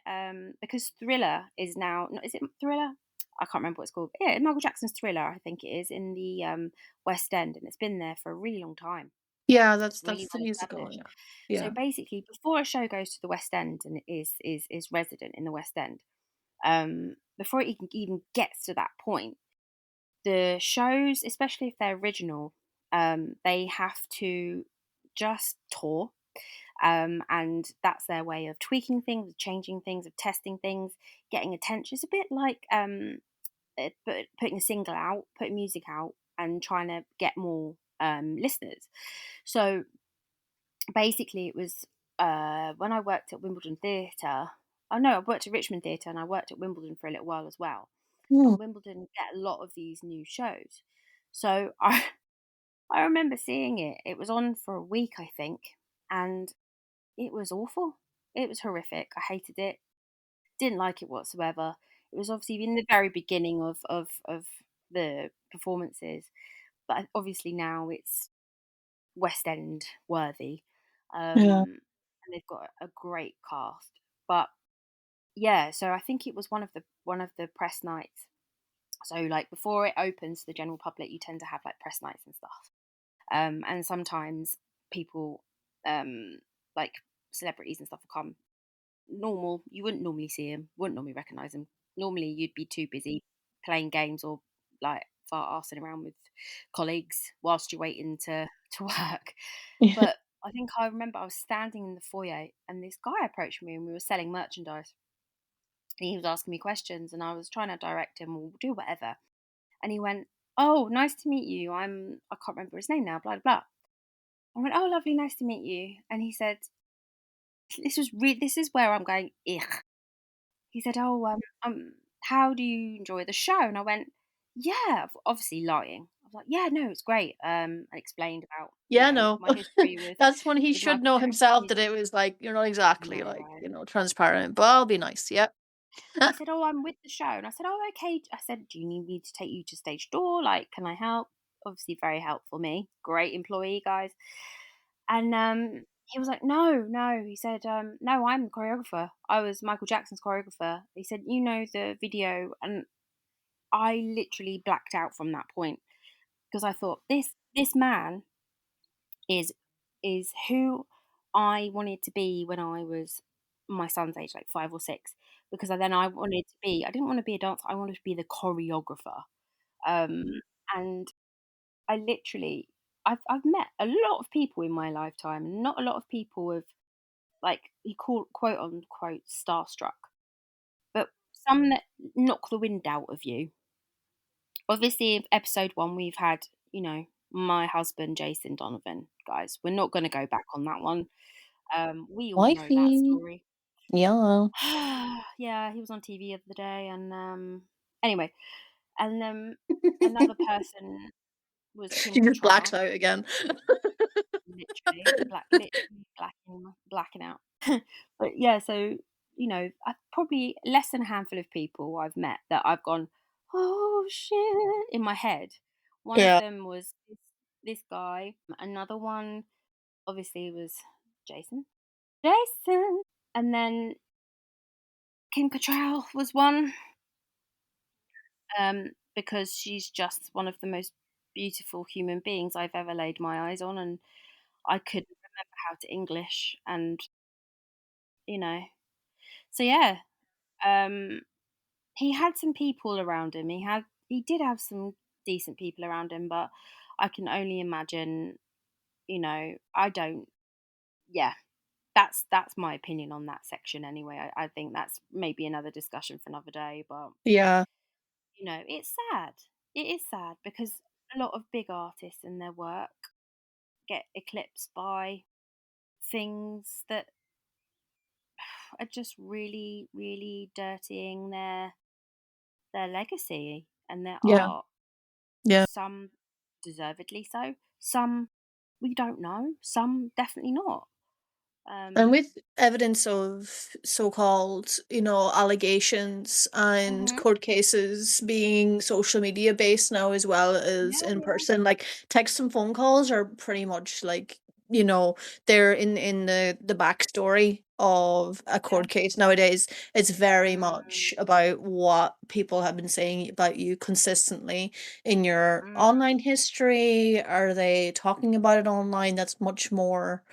because Thriller is now. Is it Thriller? I can't remember what it's called. Yeah, Michael Jackson's Thriller, I think it is, in the West End, and it's been there for a really long time, Yeah, really that's the well musical, established. yeah. So Yeah. basically, before a show goes to the West End and is resident in the West End, before it even gets to that point, the shows, especially if they're original, they have to just tour. And that's their way of tweaking things, of changing things, of testing things, getting attention. It's a bit like putting a single out, putting music out, and trying to get more listeners. So basically, it was when I worked at Wimbledon Theatre. Oh no, I worked at Richmond Theatre and I worked at Wimbledon for a little while as well. Mm. And Wimbledon get a lot of these new shows. So I remember seeing it. It was on for a week, I think, and it was awful. It was horrific. I hated it. Didn't like it whatsoever. It was obviously in the very beginning of the performances, but obviously now it's West End worthy, Yeah. and they've got a great cast. But yeah, so I think it was one of the press nights. So like before it opens to the general public, you tend to have like press nights and stuff. And sometimes people, like celebrities and stuff, will come. Normal, you wouldn't normally see them, wouldn't normally recognise them. Normally, you'd be too busy playing games or like fart arsing around with colleagues whilst you're waiting to work. Yeah. But I think I remember I was standing in the foyer and this guy approached me and we were selling merchandise. And he was asking me questions and I was trying to direct him or do whatever. And he went, "Oh, nice to meet you. I can't remember his name now, blah, blah, blah." I went, "Oh, lovely, nice to meet you." And he said, this is where I'm going, ugh. He said, "Oh, how do you enjoy the show?" And I went, "Yeah," obviously lying. I was like, "Yeah, no, it's great." I explained about, Yeah, no. my history with That's when he should Michael know himself Jackson. that it was like, you're not I know, exactly like, right? transparent, but I'll be nice, yeah. He said, "Oh, I'm with the show." And I said, "Oh, okay." I said, "Do you need me to take you to stage door? Like, can I help?" Obviously, very helpful me. Great employee, guys. And he was like, "No, no." He said, "No, I'm the choreographer. I was Michael Jackson's choreographer." He said, "You know the video." And I literally blacked out from that point because I thought this man is who I wanted to be when I was my son's age, like 5 or 6. Because I wanted to be. I didn't want to be a dancer. I wanted to be the choreographer. Um, and I literally, I've met a lot of people in my lifetime, and not a lot of people have, like, you call quote unquote starstruck, but some that knock the wind out of you. Obviously, episode 1, we've had, my husband, Jason Donovan, guys. We're not going to go back on that one. We all know that WIFEY. story. Yeah. Yeah, he was on TV the other day, and anyway, and another person was Kim She just blacks Cattrall, out again. literally blacking out. But yeah, so I probably less than a handful of people I've met that I've gone, "Oh shit," in my head. One of Yeah. them was this guy. Another one, obviously, was Jason. And then Kim Cattrall was one, because she's just one of the most beautiful human beings I've ever laid my eyes on, and I couldn't remember how to English, and you know, so yeah, um, he had some people around him. He did have some decent people around him, but I can only imagine, I don't, yeah. that's my opinion on that section anyway. I think that's maybe another discussion for another day, but Yeah. it's sad. It is sad because a lot of big artists and their work get eclipsed by things that are just really, really dirtying their legacy and their Yeah. art. Yeah. Some deservedly so, some we don't know, some definitely not. And with evidence of so-called, allegations and Mhm. court cases being social media based now as well as Yeah, in yeah, person, like text and phone calls are pretty much like, they're in the backstory of a yeah. court case nowadays. It's very Mm, much about what people have been saying about you consistently in your mm, online history. Are they talking about it online? That's much more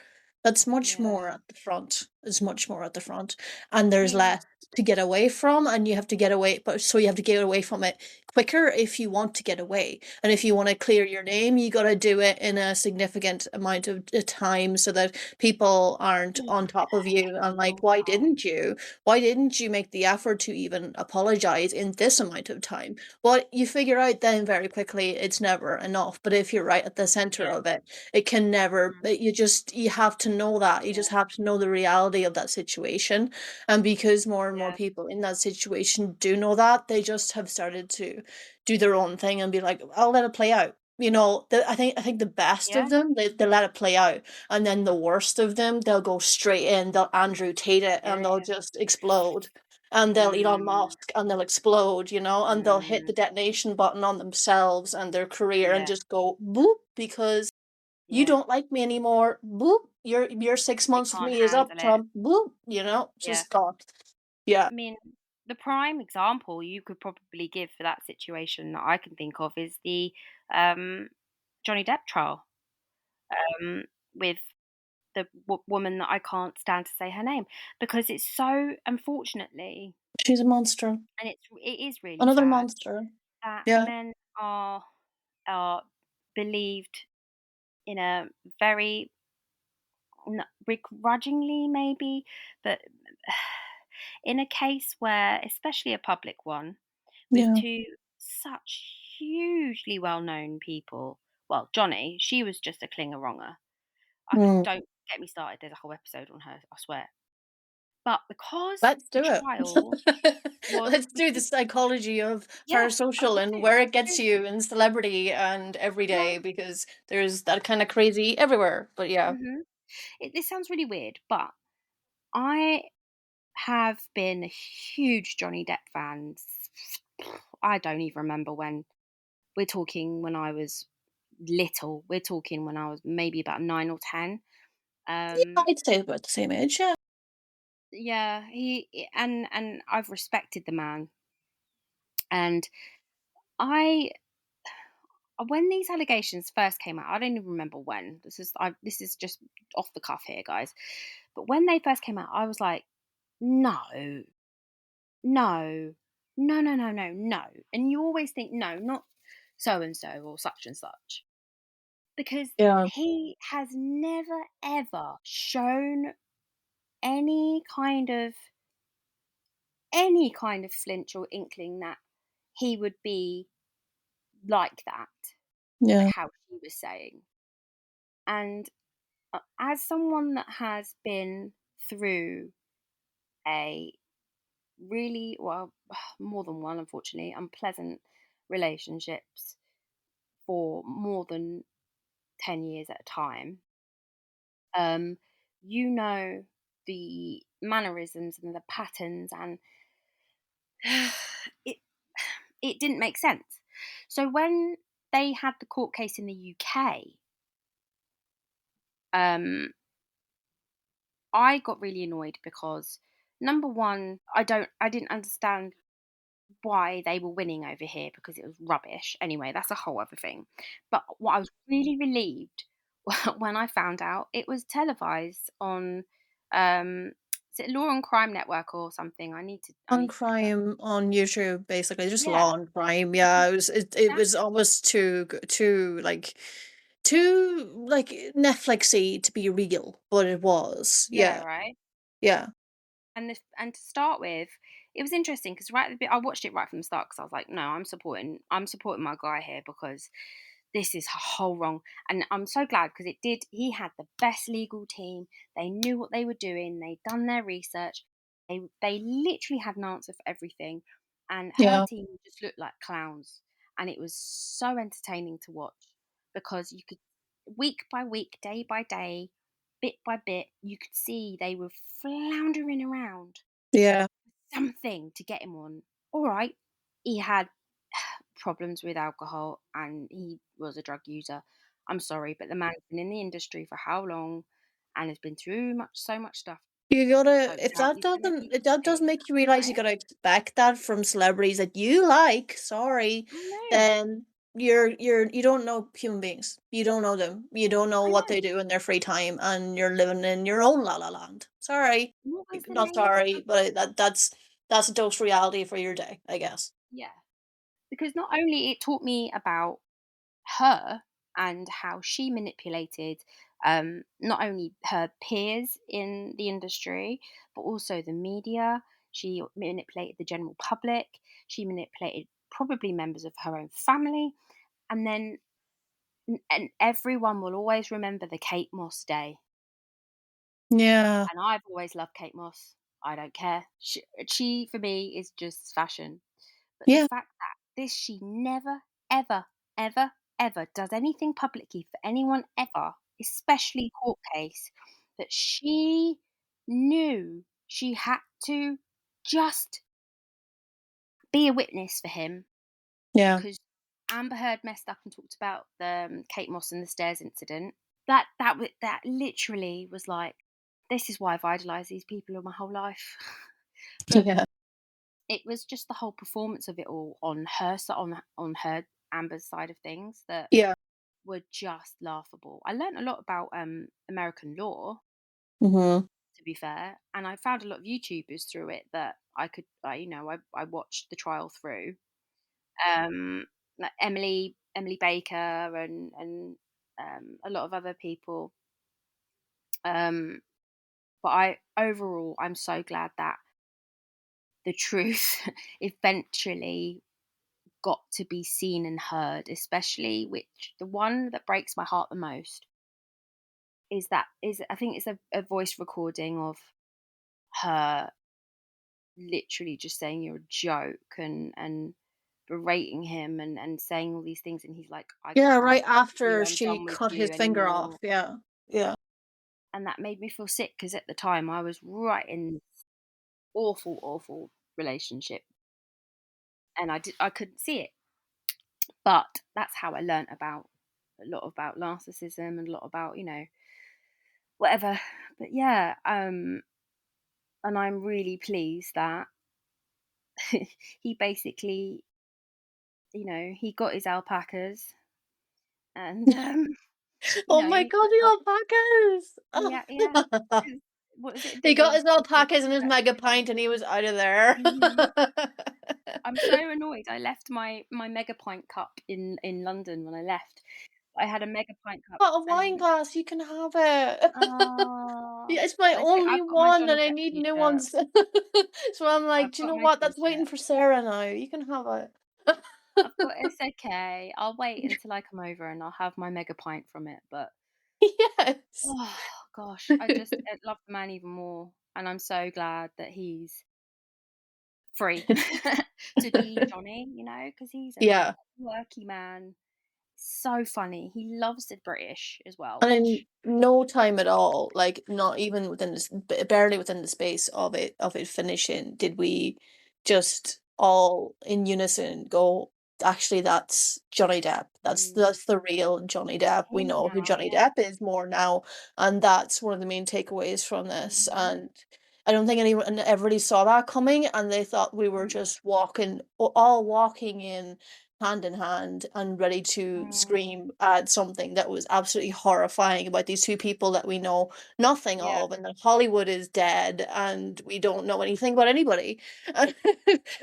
yeah, at the front. It's much more at the front. And there's yeah, less to get away from, and you have to get away, but so you have to get away from it quicker if you want to get away. And if you want to clear your name, you got to do it in a significant amount of time so that people aren't yeah. on top of you and A like, long why time. didn't you? Why didn't you make the effort to even apologize in this amount of time? Well, you figure out then very quickly it's never enough. But if you're right at the center Yeah, of it, it can never, mm, you have to know that. You just yeah, have to know the reality of that situation. And because more and more yeah, people in that situation do know that, they just have started to do their own thing and be like, I'll let it play out. I think the best yeah, of them, they let it play out. And then the worst of them, they'll go straight in, they'll Andrew Tate it and they'll serious. just explode. And they'll Elon Mm, Musk and they'll explode, and they'll hit mm, the detonation button on themselves and their career and yeah, just go boop because you yeah. don't like me anymore. Boop. Your six They months with can't me is up, handle it. Trump. Boop. Yeah. Just gone. Yeah. I mean, the prime example you could probably give for that situation that I can think of is the um, Johnny Depp trial um, with the woman that I can't stand to say her name because it's so unfortunately, She's a monster. and it is really Another sad monster. that Yeah. men are believed in a very begrudgingly maybe, but in a case where, especially a public one, with Yeah. two such hugely well-known people. Well, Johnny, she was just a clinger-wronger. Mm. Don't get me started. There's a whole episode on her, I swear. But because Let's the do it. trial was Let's do the because psychology of yeah, I parasocial want and to where it gets seriously. you in celebrity and Yeah. everyday because there's that kind of crazy everywhere. But yeah. hmm this sounds really weird, but I have been a huge Johnny Depp fan. I don't even remember when. We're talking when I was little. We're talking when I was maybe about 9 or 10. Yeah, Um, I'd say about the same age, yeah. yeah, and I've respected the man. And I, when these allegations first came out, I don't even remember when. This is just off the cuff here, guys. But when they first came out, I was like, no, no, no, no, no, no, no. And you always think, no, not so and so or such and such. Because Yeah. he has never ever shown any kind of flinch or inkling that he would be like that, like Yeah. how she was saying. And as someone that has been through a really, well, more than one, unfortunately, unpleasant relationships for more than 10 years at a time, um, you know the mannerisms and the patterns, and it it didn't make sense. So when they had the court case in the UK, um, I got really annoyed because number one, I didn't understand why they were winning over here because it was rubbish. Anyway, that's a whole other thing. But what I was really relieved when I found out it was televised on is it Law and Crime Network or something? I On need to check. crime on YouTube, basically, just Yeah, law and crime. Yeah, because it was that almost too like too, like, Netflixy to be real, but it was. Yeah, Yeah. right? Yeah. And to start with, it was interesting because right at the bit I watched it right from the start because I was like, no, I'm supporting my guy here because this is a whole wrong. And I'm so glad because he had the best legal team. They knew what they were doing. They'd done their research. They literally had an answer for everything. And her Yeah. team just looked like clowns. And it was so entertaining to watch because you could, week by week, day by day, bit by bit, you could see they were floundering around Yeah. something to get him on. All right, he had problems with alcohol and he was a drug user. I'm sorry, but the man's been in the industry for how long and has been through so much stuff. You gotta, No if doubt that he's gonna doesn't, be if that doesn't safe, make you realize you right? gotta expect that from celebrities that you like, sorry, I know, then you don't know human beings. You don't know them. You don't know I what know. they do in their free time, and you're living in your own la la land. Sorry, What was the not name of sorry, the but that's a dose reality for your day, I guess. yeah? Because not only it taught me about her and how she manipulated not only her peers in the industry but also the media. She manipulated the general public. She manipulated probably members of her own family, and then and everyone will always remember the Kate Moss day. Yeah, And I've always loved Kate Moss. I don't care. She for me is just fashion. But the yeah, fact that she never, ever, ever, ever does anything publicly for anyone ever, especially court case, that she knew she had to just be a witness for him yeah, because Amber Heard messed up and talked about the Kate Moss and the stairs incident. That literally was like, this is why I've idolised these people all my whole life. But yeah, it was just the whole performance of it all on her on her Amber's side of things that yeah. were just laughable. I learned a lot about American law, Mm-hmm. to be fair, and I found a lot of YouTubers through it that I could, I watched the trial through. Like Emily Baker and a lot of other people. Um, but I'm so glad that the truth eventually got to be seen and heard, especially which the one that breaks my heart the most is I think it's a voice recording of her literally just saying you're a joke and berating him and saying all these things and he's like, I Yeah, can't right with you, after I'm she done with cut you his finger off. anymore. Yeah, yeah, And that made me feel sick because at the time I was right in this awful relationship and I couldn't see it. But that's how I learnt about a lot about narcissism and a lot about, whatever. But yeah, and I'm really pleased that he basically, he got his alpacas and oh my he god, got the alpacas! yeah. Oh. 'Cause what was it? He got his The big alpacas and his mega Versace. pint and he was out of there. Mhm. I'm so annoyed. I left my mega pint cup in London when I left. I had a mega pint cup Got a wine and glass, you can have it. oh, Yeah, it's my but it's okay. only I've got my one Johnny and I Depp need new t-shirt. ones. So I'm like, I've "Do you got know my what? That's waiting t-shirt. for Sarah now. You can have it." I've got it's okay. I'll wait until I come over and I'll have my mega pint from it. But Yes. oh gosh, I love the man even more, and I'm so glad that he's free to be Johnny. Because he's a Yeah. worky man, so funny. He loves the British as well, And in which no time at all, like not even within this, barely within the space of it finishing, did we just all in unison go, actually, that's Johnny Depp. mm, That's the real Johnny Depp. We him know who now. Johnny Depp is more now, and that's one of the main takeaways from this. Hmm. And I don't think anyone ever really saw that coming, and they thought we were just all walking in hand in hand and ready to scream at something that was absolutely horrifying about these two people that we know nothing Yeah. of, and that Hollywood is dead and we don't know anything about anybody.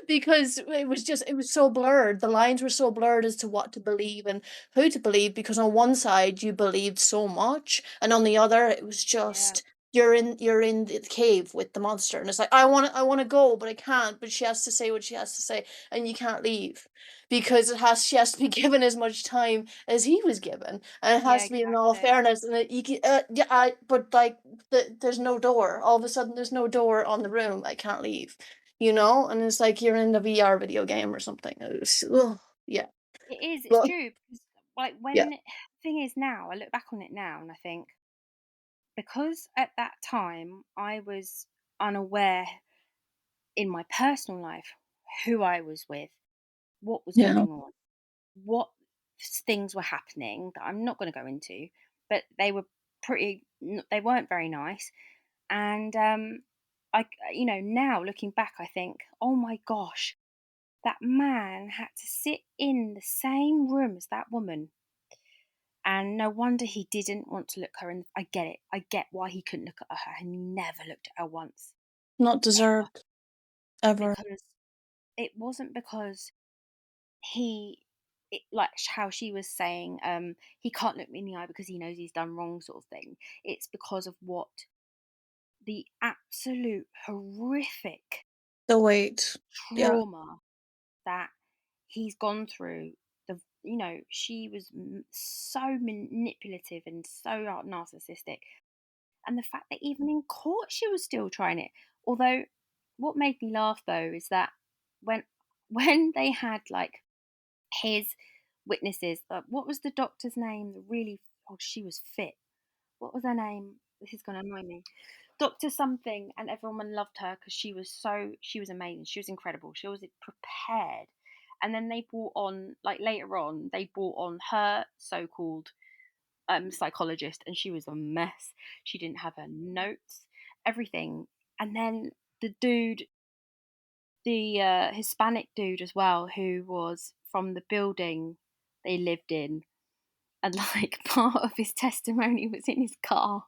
Because it was so blurred. The lines were so blurred as to what to believe and who to believe, because on one side you believed so much, and on the other it was just you're in the cave with the monster, and it's like, I want to go, but I can't, but she has to say what she has to say, and you can't leave because she has to be given as much time as he was given, and it has to be in all fairness, and but like there's no door. All of a sudden there's no door on the room. I can't leave, and it's like you're in a VR video game or something. It was, yeah. It is. It's But true because, like, yeah, thing is, now I look back on it now and I think, because at that time I was unaware in my personal life who I was with, what was yeah, going on, what things were happening that I'm not going to go into, but they were they weren't very nice. And now looking back, I think, oh my gosh, that man had to sit in the same room as that woman. And no wonder he didn't want to look her in. I get it. I get why he couldn't look at her, and he never looked at her once, not ever. deserved ever. Because it wasn't because he, like how she was saying, he can't look me in the eye because he knows he's done wrong, sort of thing. It's because of what the absolute horrific The weight, yeah, trauma that he's gone through. She was so manipulative and so narcissistic, and the fact that even in court she was still trying it. Although, what made me laugh though is that when when they had like his witnesses, what was the doctor's name? She was fit. What was her name? This is going to annoy me. Dr. Something, and everyone loved her because she was amazing. She was incredible. She was prepared. And then they brought on, like later on, they brought on her so-called psychologist, and she was a mess. She didn't have her notes, everything. And then the dude, the Hispanic dude as well, who was from the building they lived in, and like part of his testimony was in his car.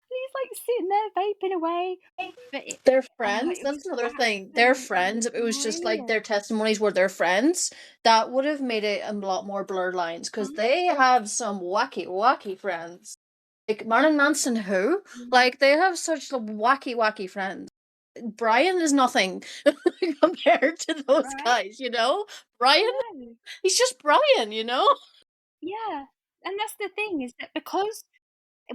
He's like sitting there vaping away. But they're friends. it was That's another thing. They're absolutely friends. If it was just like brilliant. their testimonies were their friends, that would have made it a lot more blurred lines, because Mhm. they have some wacky friends. Like Marylin Manson, who? Like, they have such wacky friends. Brian is nothing compared to those Right? guys, Brian, I know. he's just Brian, Yeah. And that's the thing, is that because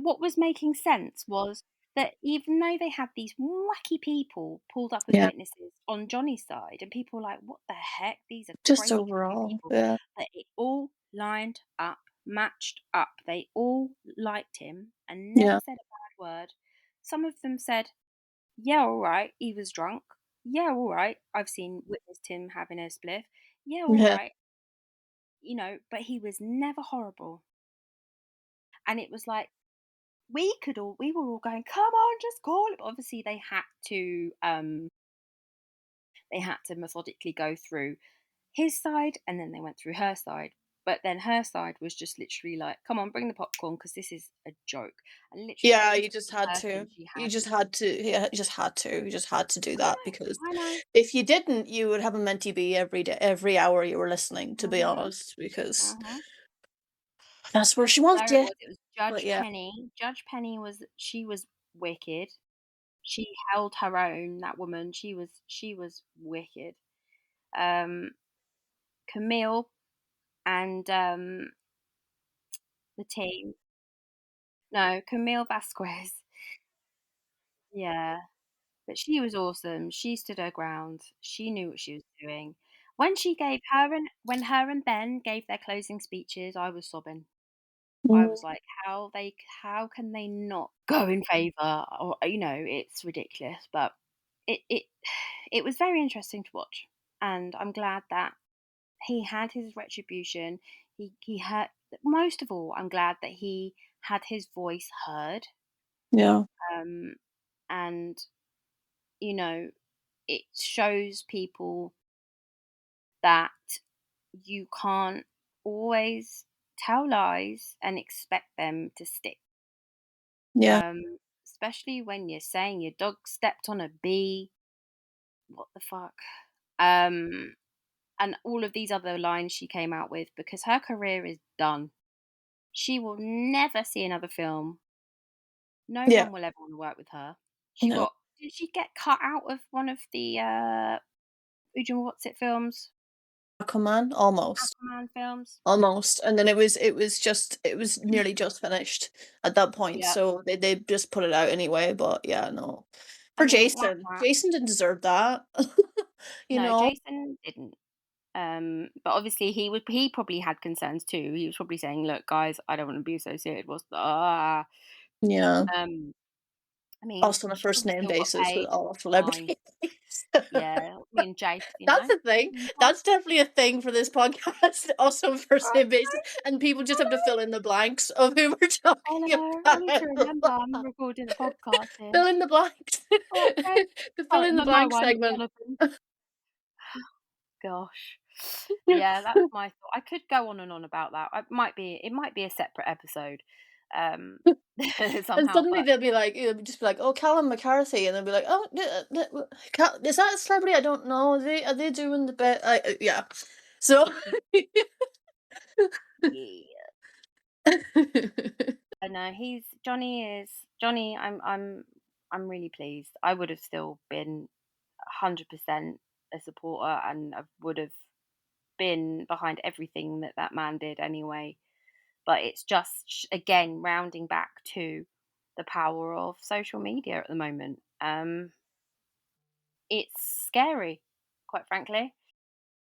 what was making sense was that even though they had these wacky people pulled up as Yeah, witnesses on Johnny's side, and people were like, what the heck? These are just crazy overall, people. yeah, But it all lined up, matched up. They all liked him and never yeah, said a bad word. Some of them said, yeah, all right, he was drunk. Yeah, all right, witnessed him having a spliff. Yeah, all yeah, right, but he was never horrible. And it was like, we were all going, come on, just call it. But obviously they had to methodically go through his side, and then they went through her side. But then her side was just literally like, come on, bring the popcorn because this is a joke. And literally yeah. every You just single had to. person she You had. just had to. Yeah, you just had to. You just had to do that, because I know. if you didn't, you would have a mentee be every day, every hour you were listening. To be Mhm. honest, because Mhm. that's where she wants No, it you. was. It was But Judge yeah, Penny. Judge Penny was wicked. She held her own. That woman. She was wicked. Um, Camille and the team. No, Camille Vasquez. Yeah, but she was awesome. She stood her ground. She knew what she was doing. When her and Ben gave their closing speeches, I was sobbing. I was mm, like, how can they not go in favour? Or it's ridiculous. But it it was very interesting to watch, and I'm glad that he had his retribution. He had, most of all, I'm glad that he had his voice heard. yeah, Um, and you know, it shows people that you can't always tell lies and expect them to stick. Yeah. Especially when you're saying your dog stepped on a bee. What the fuck? And all of these other lines she came out with, because her career is done. She will never see another film. No Yeah. one will ever want to work with her. No. Did she get cut out of one of the Oodie What's It films? Aquaman, almost. Aquaman films? Almost. And then it was nearly just finished at that point. Yeah. So they just put it out anyway, but yeah, no. I For mean, whack, Jason. whack. Jason didn't deserve that. You No, know? Jason didn't. But obviously he probably had concerns too. He was probably saying, "Look, guys, I don't want to be associated with Yeah. I mean, Also on a she first probably name still got basis with paid. all Fine. celebrities. Yeah, me and Jace, That's a thing. Mhm. That's definitely a thing for this podcast. Also first name basis. And people just have to fill in the blanks of who we're I talking know. I need to about. remember I'm recording a podcast here. Fill in the blanks. Oh, okay. The fill Right, in the my blank one, segment. Jonathan. Gosh. Yeah, that's my thought. I could go on and on about that. It might be a separate episode. And Somehow, suddenly but they'll be like, it'll just be like, oh, Callum McCarthy, and they'll be like, oh, is that a celebrity? I don't know. Are they doing the bit? Yeah. So. yeah. I know Johnny. I'm really pleased. I would have still been 100% a supporter, and I would have been behind everything that man did anyway. But it's just again rounding back to the power of social media at the moment. It's scary, quite frankly.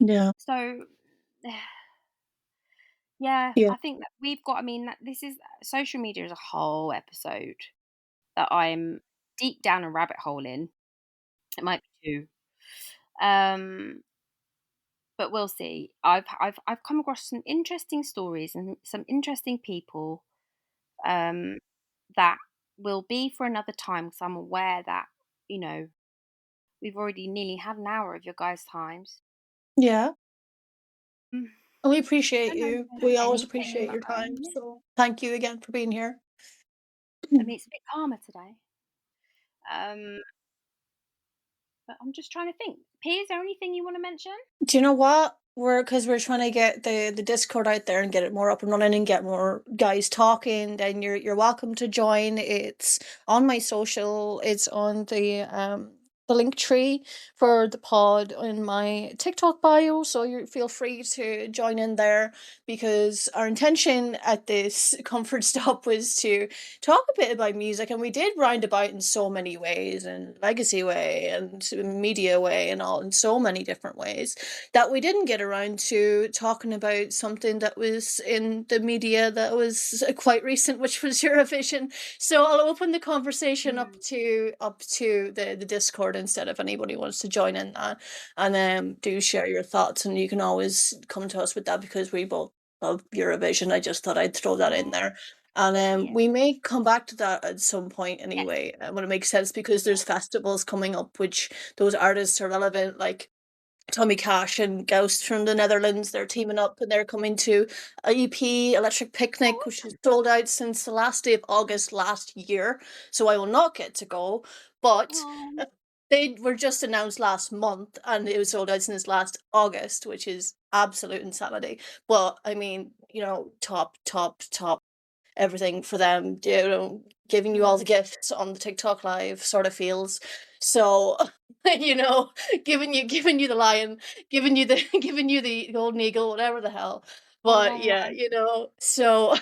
Yeah. So yeah, Yeah. I think that we've got. I mean, this is social media as a whole episode that I'm deep down a rabbit hole in. It might be two, but we'll see. I've come across some interesting stories and some interesting people that will be for another time. Because I'm aware that you know we've already nearly had an hour of your guys' times. Yeah. Mm, And we appreciate I don't know if you. there's We always anything appreciate that your time. So thank you again for being here. I mean, it's a bit calmer today. Um, but I'm just trying to think. P, is there anything you want to mention? Do you know what? Because we're trying to get the Discord out there and get it more up and running and get more guys talking. Then you're welcome to join. It's on my social. It's on the link tree for the pod in my TikTok bio. So you feel free to join in there, because our intention at this comfort stop was to talk a bit about music, and we did round about in so many ways, and legacy way and media way and all, in so many different ways, that we didn't get around to talking about something that was in the media that was quite recent, which was Eurovision. So I'll open the conversation up to the Discord instead, if anybody wants to join in that, and do share your thoughts, and you can always come to us with that, because we both love Eurovision. I just thought I'd throw that in there. And Yeah. we may come back to that at some point anyway, when it makes sense, because there's festivals coming up which those artists are relevant, like Tommy Cash and Ghost from the Netherlands. They're teaming up and they're coming to a EP, Electric Picnic, which is sold out since the last day of August last year. So I will not get to go, but they were just announced last month and it was sold out since last August, which is absolute insanity. But I mean, top everything for them, giving you all the gifts on the TikTok live sort of feels. So, giving you the lion, giving you the giving you the golden eagle, whatever the hell. But yeah, so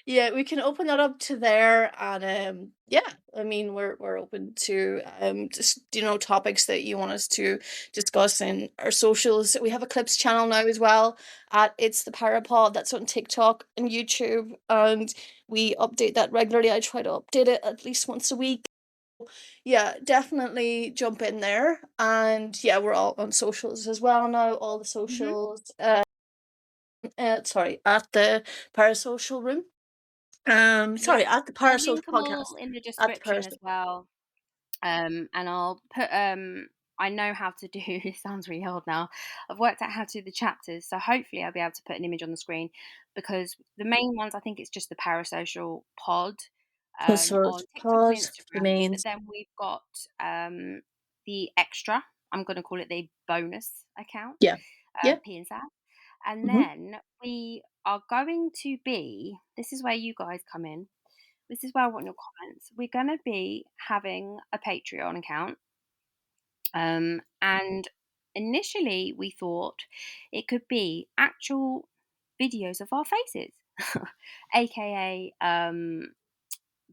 yeah, we can open that up to there, and yeah, I mean we're open to just topics that you want us to discuss in our socials. We have a clips channel now as well at It's the Parapod. That's on TikTok and YouTube, and we update that regularly. I try to update it at least once a week. Yeah, definitely jump in there. And yeah, we're all on socials as well now. All the socials. Sorry, at the Parasocial Room. Sorry, at the They're Parasocial linkable Podcast. in the At the description as Parasocial. well. And I'll put I know how to do. It sounds really old now. I've worked out how to do the chapters, so hopefully I'll be able to put an image on the screen. Because the main ones, I think it's just the Parasocial Pod on TikTok and Pod Instagram. But remains. then we've got the extra. I'm going to call it the bonus account, Yeah. Yeah. P and Sad. And Hmm. then we are going to be. This is where you guys come in. This is where I want your comments. We're going to be having a Patreon account. And initially we thought it could be actual videos of our faces, aka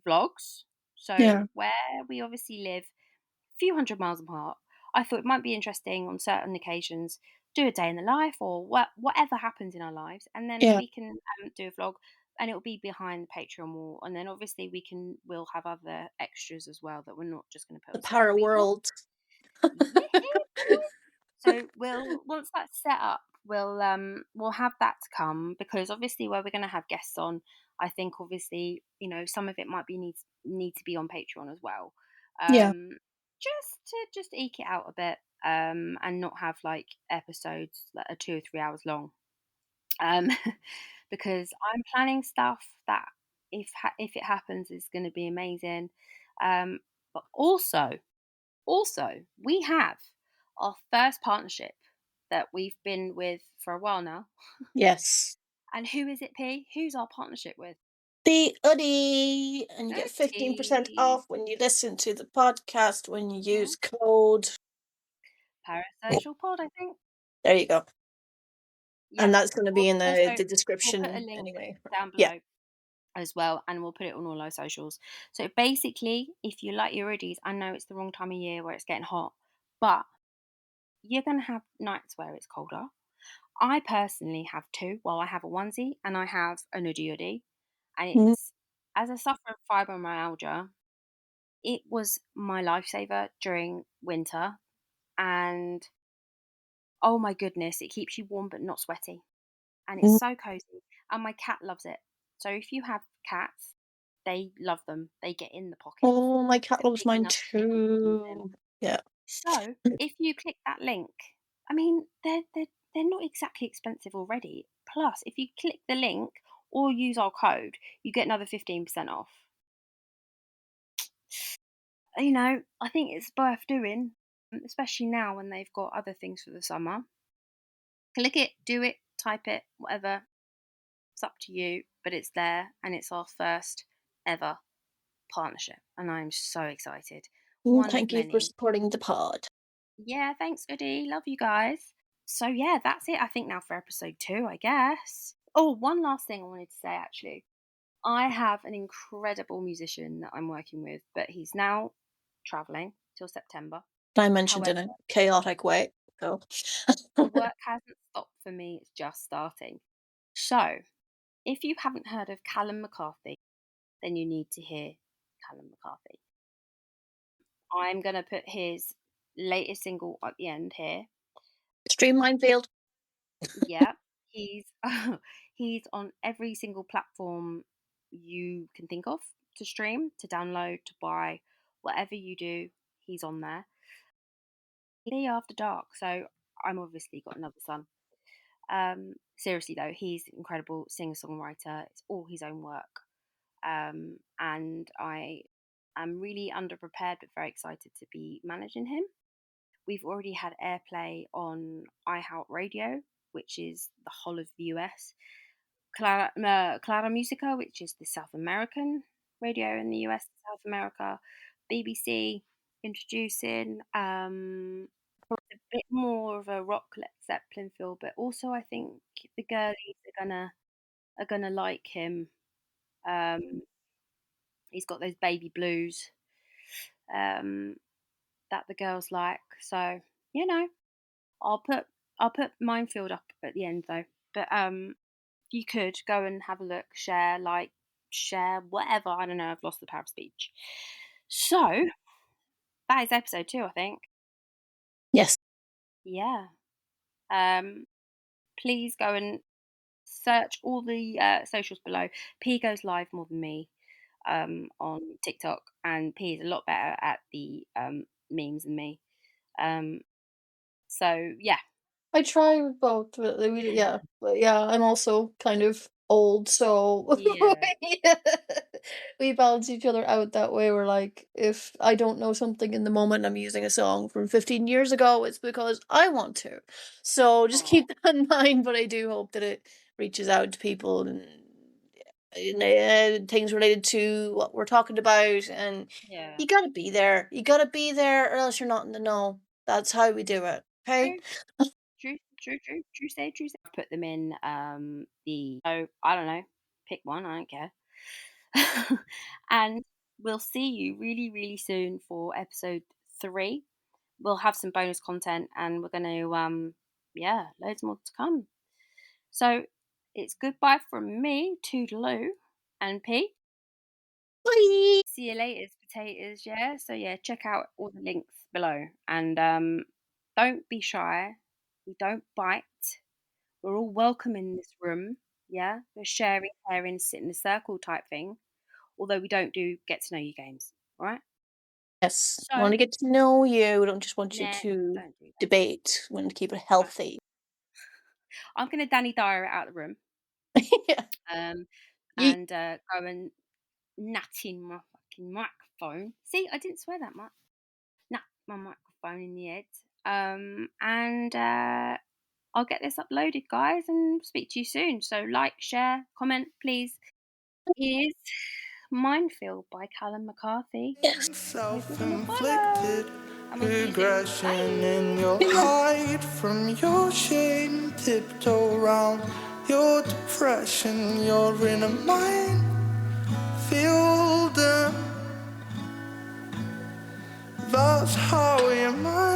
vlogs. So Yeah. where we obviously live a few hundred miles apart, I thought it might be interesting on certain occasions do a day in the life or whatever happens in our lives, and then Yeah. we can do a vlog, and it will be behind the Patreon wall, and then obviously we'll have other extras as well that we're not just going to put The on stuff that para we want. world. Yeah. So once that's set up, we'll have that to come, because obviously where we're going to have guests on, I think obviously some of it might be need to be on Patreon as well, Yeah. just to eke it out a bit, and not have like episodes that are 2 or 3 hours long, um, because I'm planning stuff that if it happens is going to be amazing, but also, we have our first partnership that we've been with for a while now. Yes. And who is it, P? Who's our partnership with? The Oodie, and you get 15% Oodie. off when you listen to the podcast when you Mhm. use code. Parasocial Pod, I think. There you go. Yeah. And that's going to be in Also, the we'll put a description link anyway. down Yeah. below as well, and we'll put it on all our socials. So basically, if you like your hoodies, I know it's the wrong time of year where it's getting hot, but you're going to have nights where it's colder. I personally have two. Well, I have a onesie and I have an hoodie. And Mhm. it's, as a sufferer of fibromyalgia, it was my lifesaver during winter. And oh my goodness, it keeps you warm but not sweaty. And it's Mhm. so cozy. And my cat loves it. So if you have cats, they love them. They get in the pockets. Oh, my cat They're loves big mine enough to get in them. too. Yeah. So if you click that link, I mean, they're not exactly expensive already. Plus, if you click the link or use our code, you get another 15% off. I think it's worth doing, especially now when they've got other things for the summer. Click it, do it, type it, whatever. It's up to you, but it's there, and it's our first ever partnership, and I'm so excited. One of Thank you for many. supporting the pod. Yeah, thanks, Oodie. Love you guys. So yeah, that's it. I think now for episode 2, I guess. Oh, one last thing I wanted to say actually. I have an incredible musician that I'm working with, but he's now traveling till September. I mentioned However, in a chaotic way. So the work hasn't stopped for me, it's just starting. So, if you haven't heard of Callum McCarthy, then you need to hear Callum McCarthy. I'm going to put his latest single at the end here. Streamline Field. Yeah, he's he's on every single platform you can think of to stream, to download, to buy, whatever you do, he's on there. Day After Dark, so I'm obviously got another son. Seriously though, he's incredible singer songwriter. It's all his own work, and I am really underprepared but very excited to be managing him. We've already had airplay on iHeartRadio, which is the whole of the US. Clara Musica, which is the South American radio in the US, South America. BBC introducing a bit more of a rock Led Zeppelin feel, but also I think the girlies are gonna like him. Um, he's got those baby blues um, that the girls like. So you know, I'll put I'll put Minefield up at the end though. But you could go and have a look, share whatever. I don't know. I've lost the power of speech. So that is episode 2, I think. Yes. Yeah. Please go and search all the socials below. P goes live more than me on TikTok, and P is a lot better at the memes than me. So yeah. I try with both, but I'm also kind of old, so Yeah. we balance each other out that way. We're like, if I don't know something in the moment, I'm using a song from 15 years ago, it's because I want to. So just keep that in mind, but I do hope that it reaches out to people and things related to what we're talking about, and Yeah. you gotta be there. You gotta be there, or else you're not in the know. That's how we do it. Okay. True say. I've put them in so I don't know, pick one, I don't care. And we'll see you really, really soon for episode 3. We'll have some bonus content and we're gonna loads more to come. So it's goodbye from me, Toodaloo, and P. Bye. See you later, potatoes. Yeah. So yeah, check out all the links below, and don't be shy. We don't bite. We're all welcome in this room. Yeah, we're sharing, caring, sit in a circle type thing. Although we don't do get to know you games. All right. Yes, we So want to get to know you. We don't just want you nah, to don't do that. debate. We want to keep it No. healthy. I'm gonna Danny Dyer it out of the room. Yeah. Yeet. And go and nut in my fucking microphone. See, I didn't swear that much. Nut my microphone in the head. And I'll get this uploaded, guys, and speak to you soon. So like, share, comment, please. Here's Minefield by Callum McCarthy. Yes. Self-inflicted And we'll see you soon. regression in Bye. your hide from your shame, tiptoe around your depression. You're in a mind, feel them. That's how your mind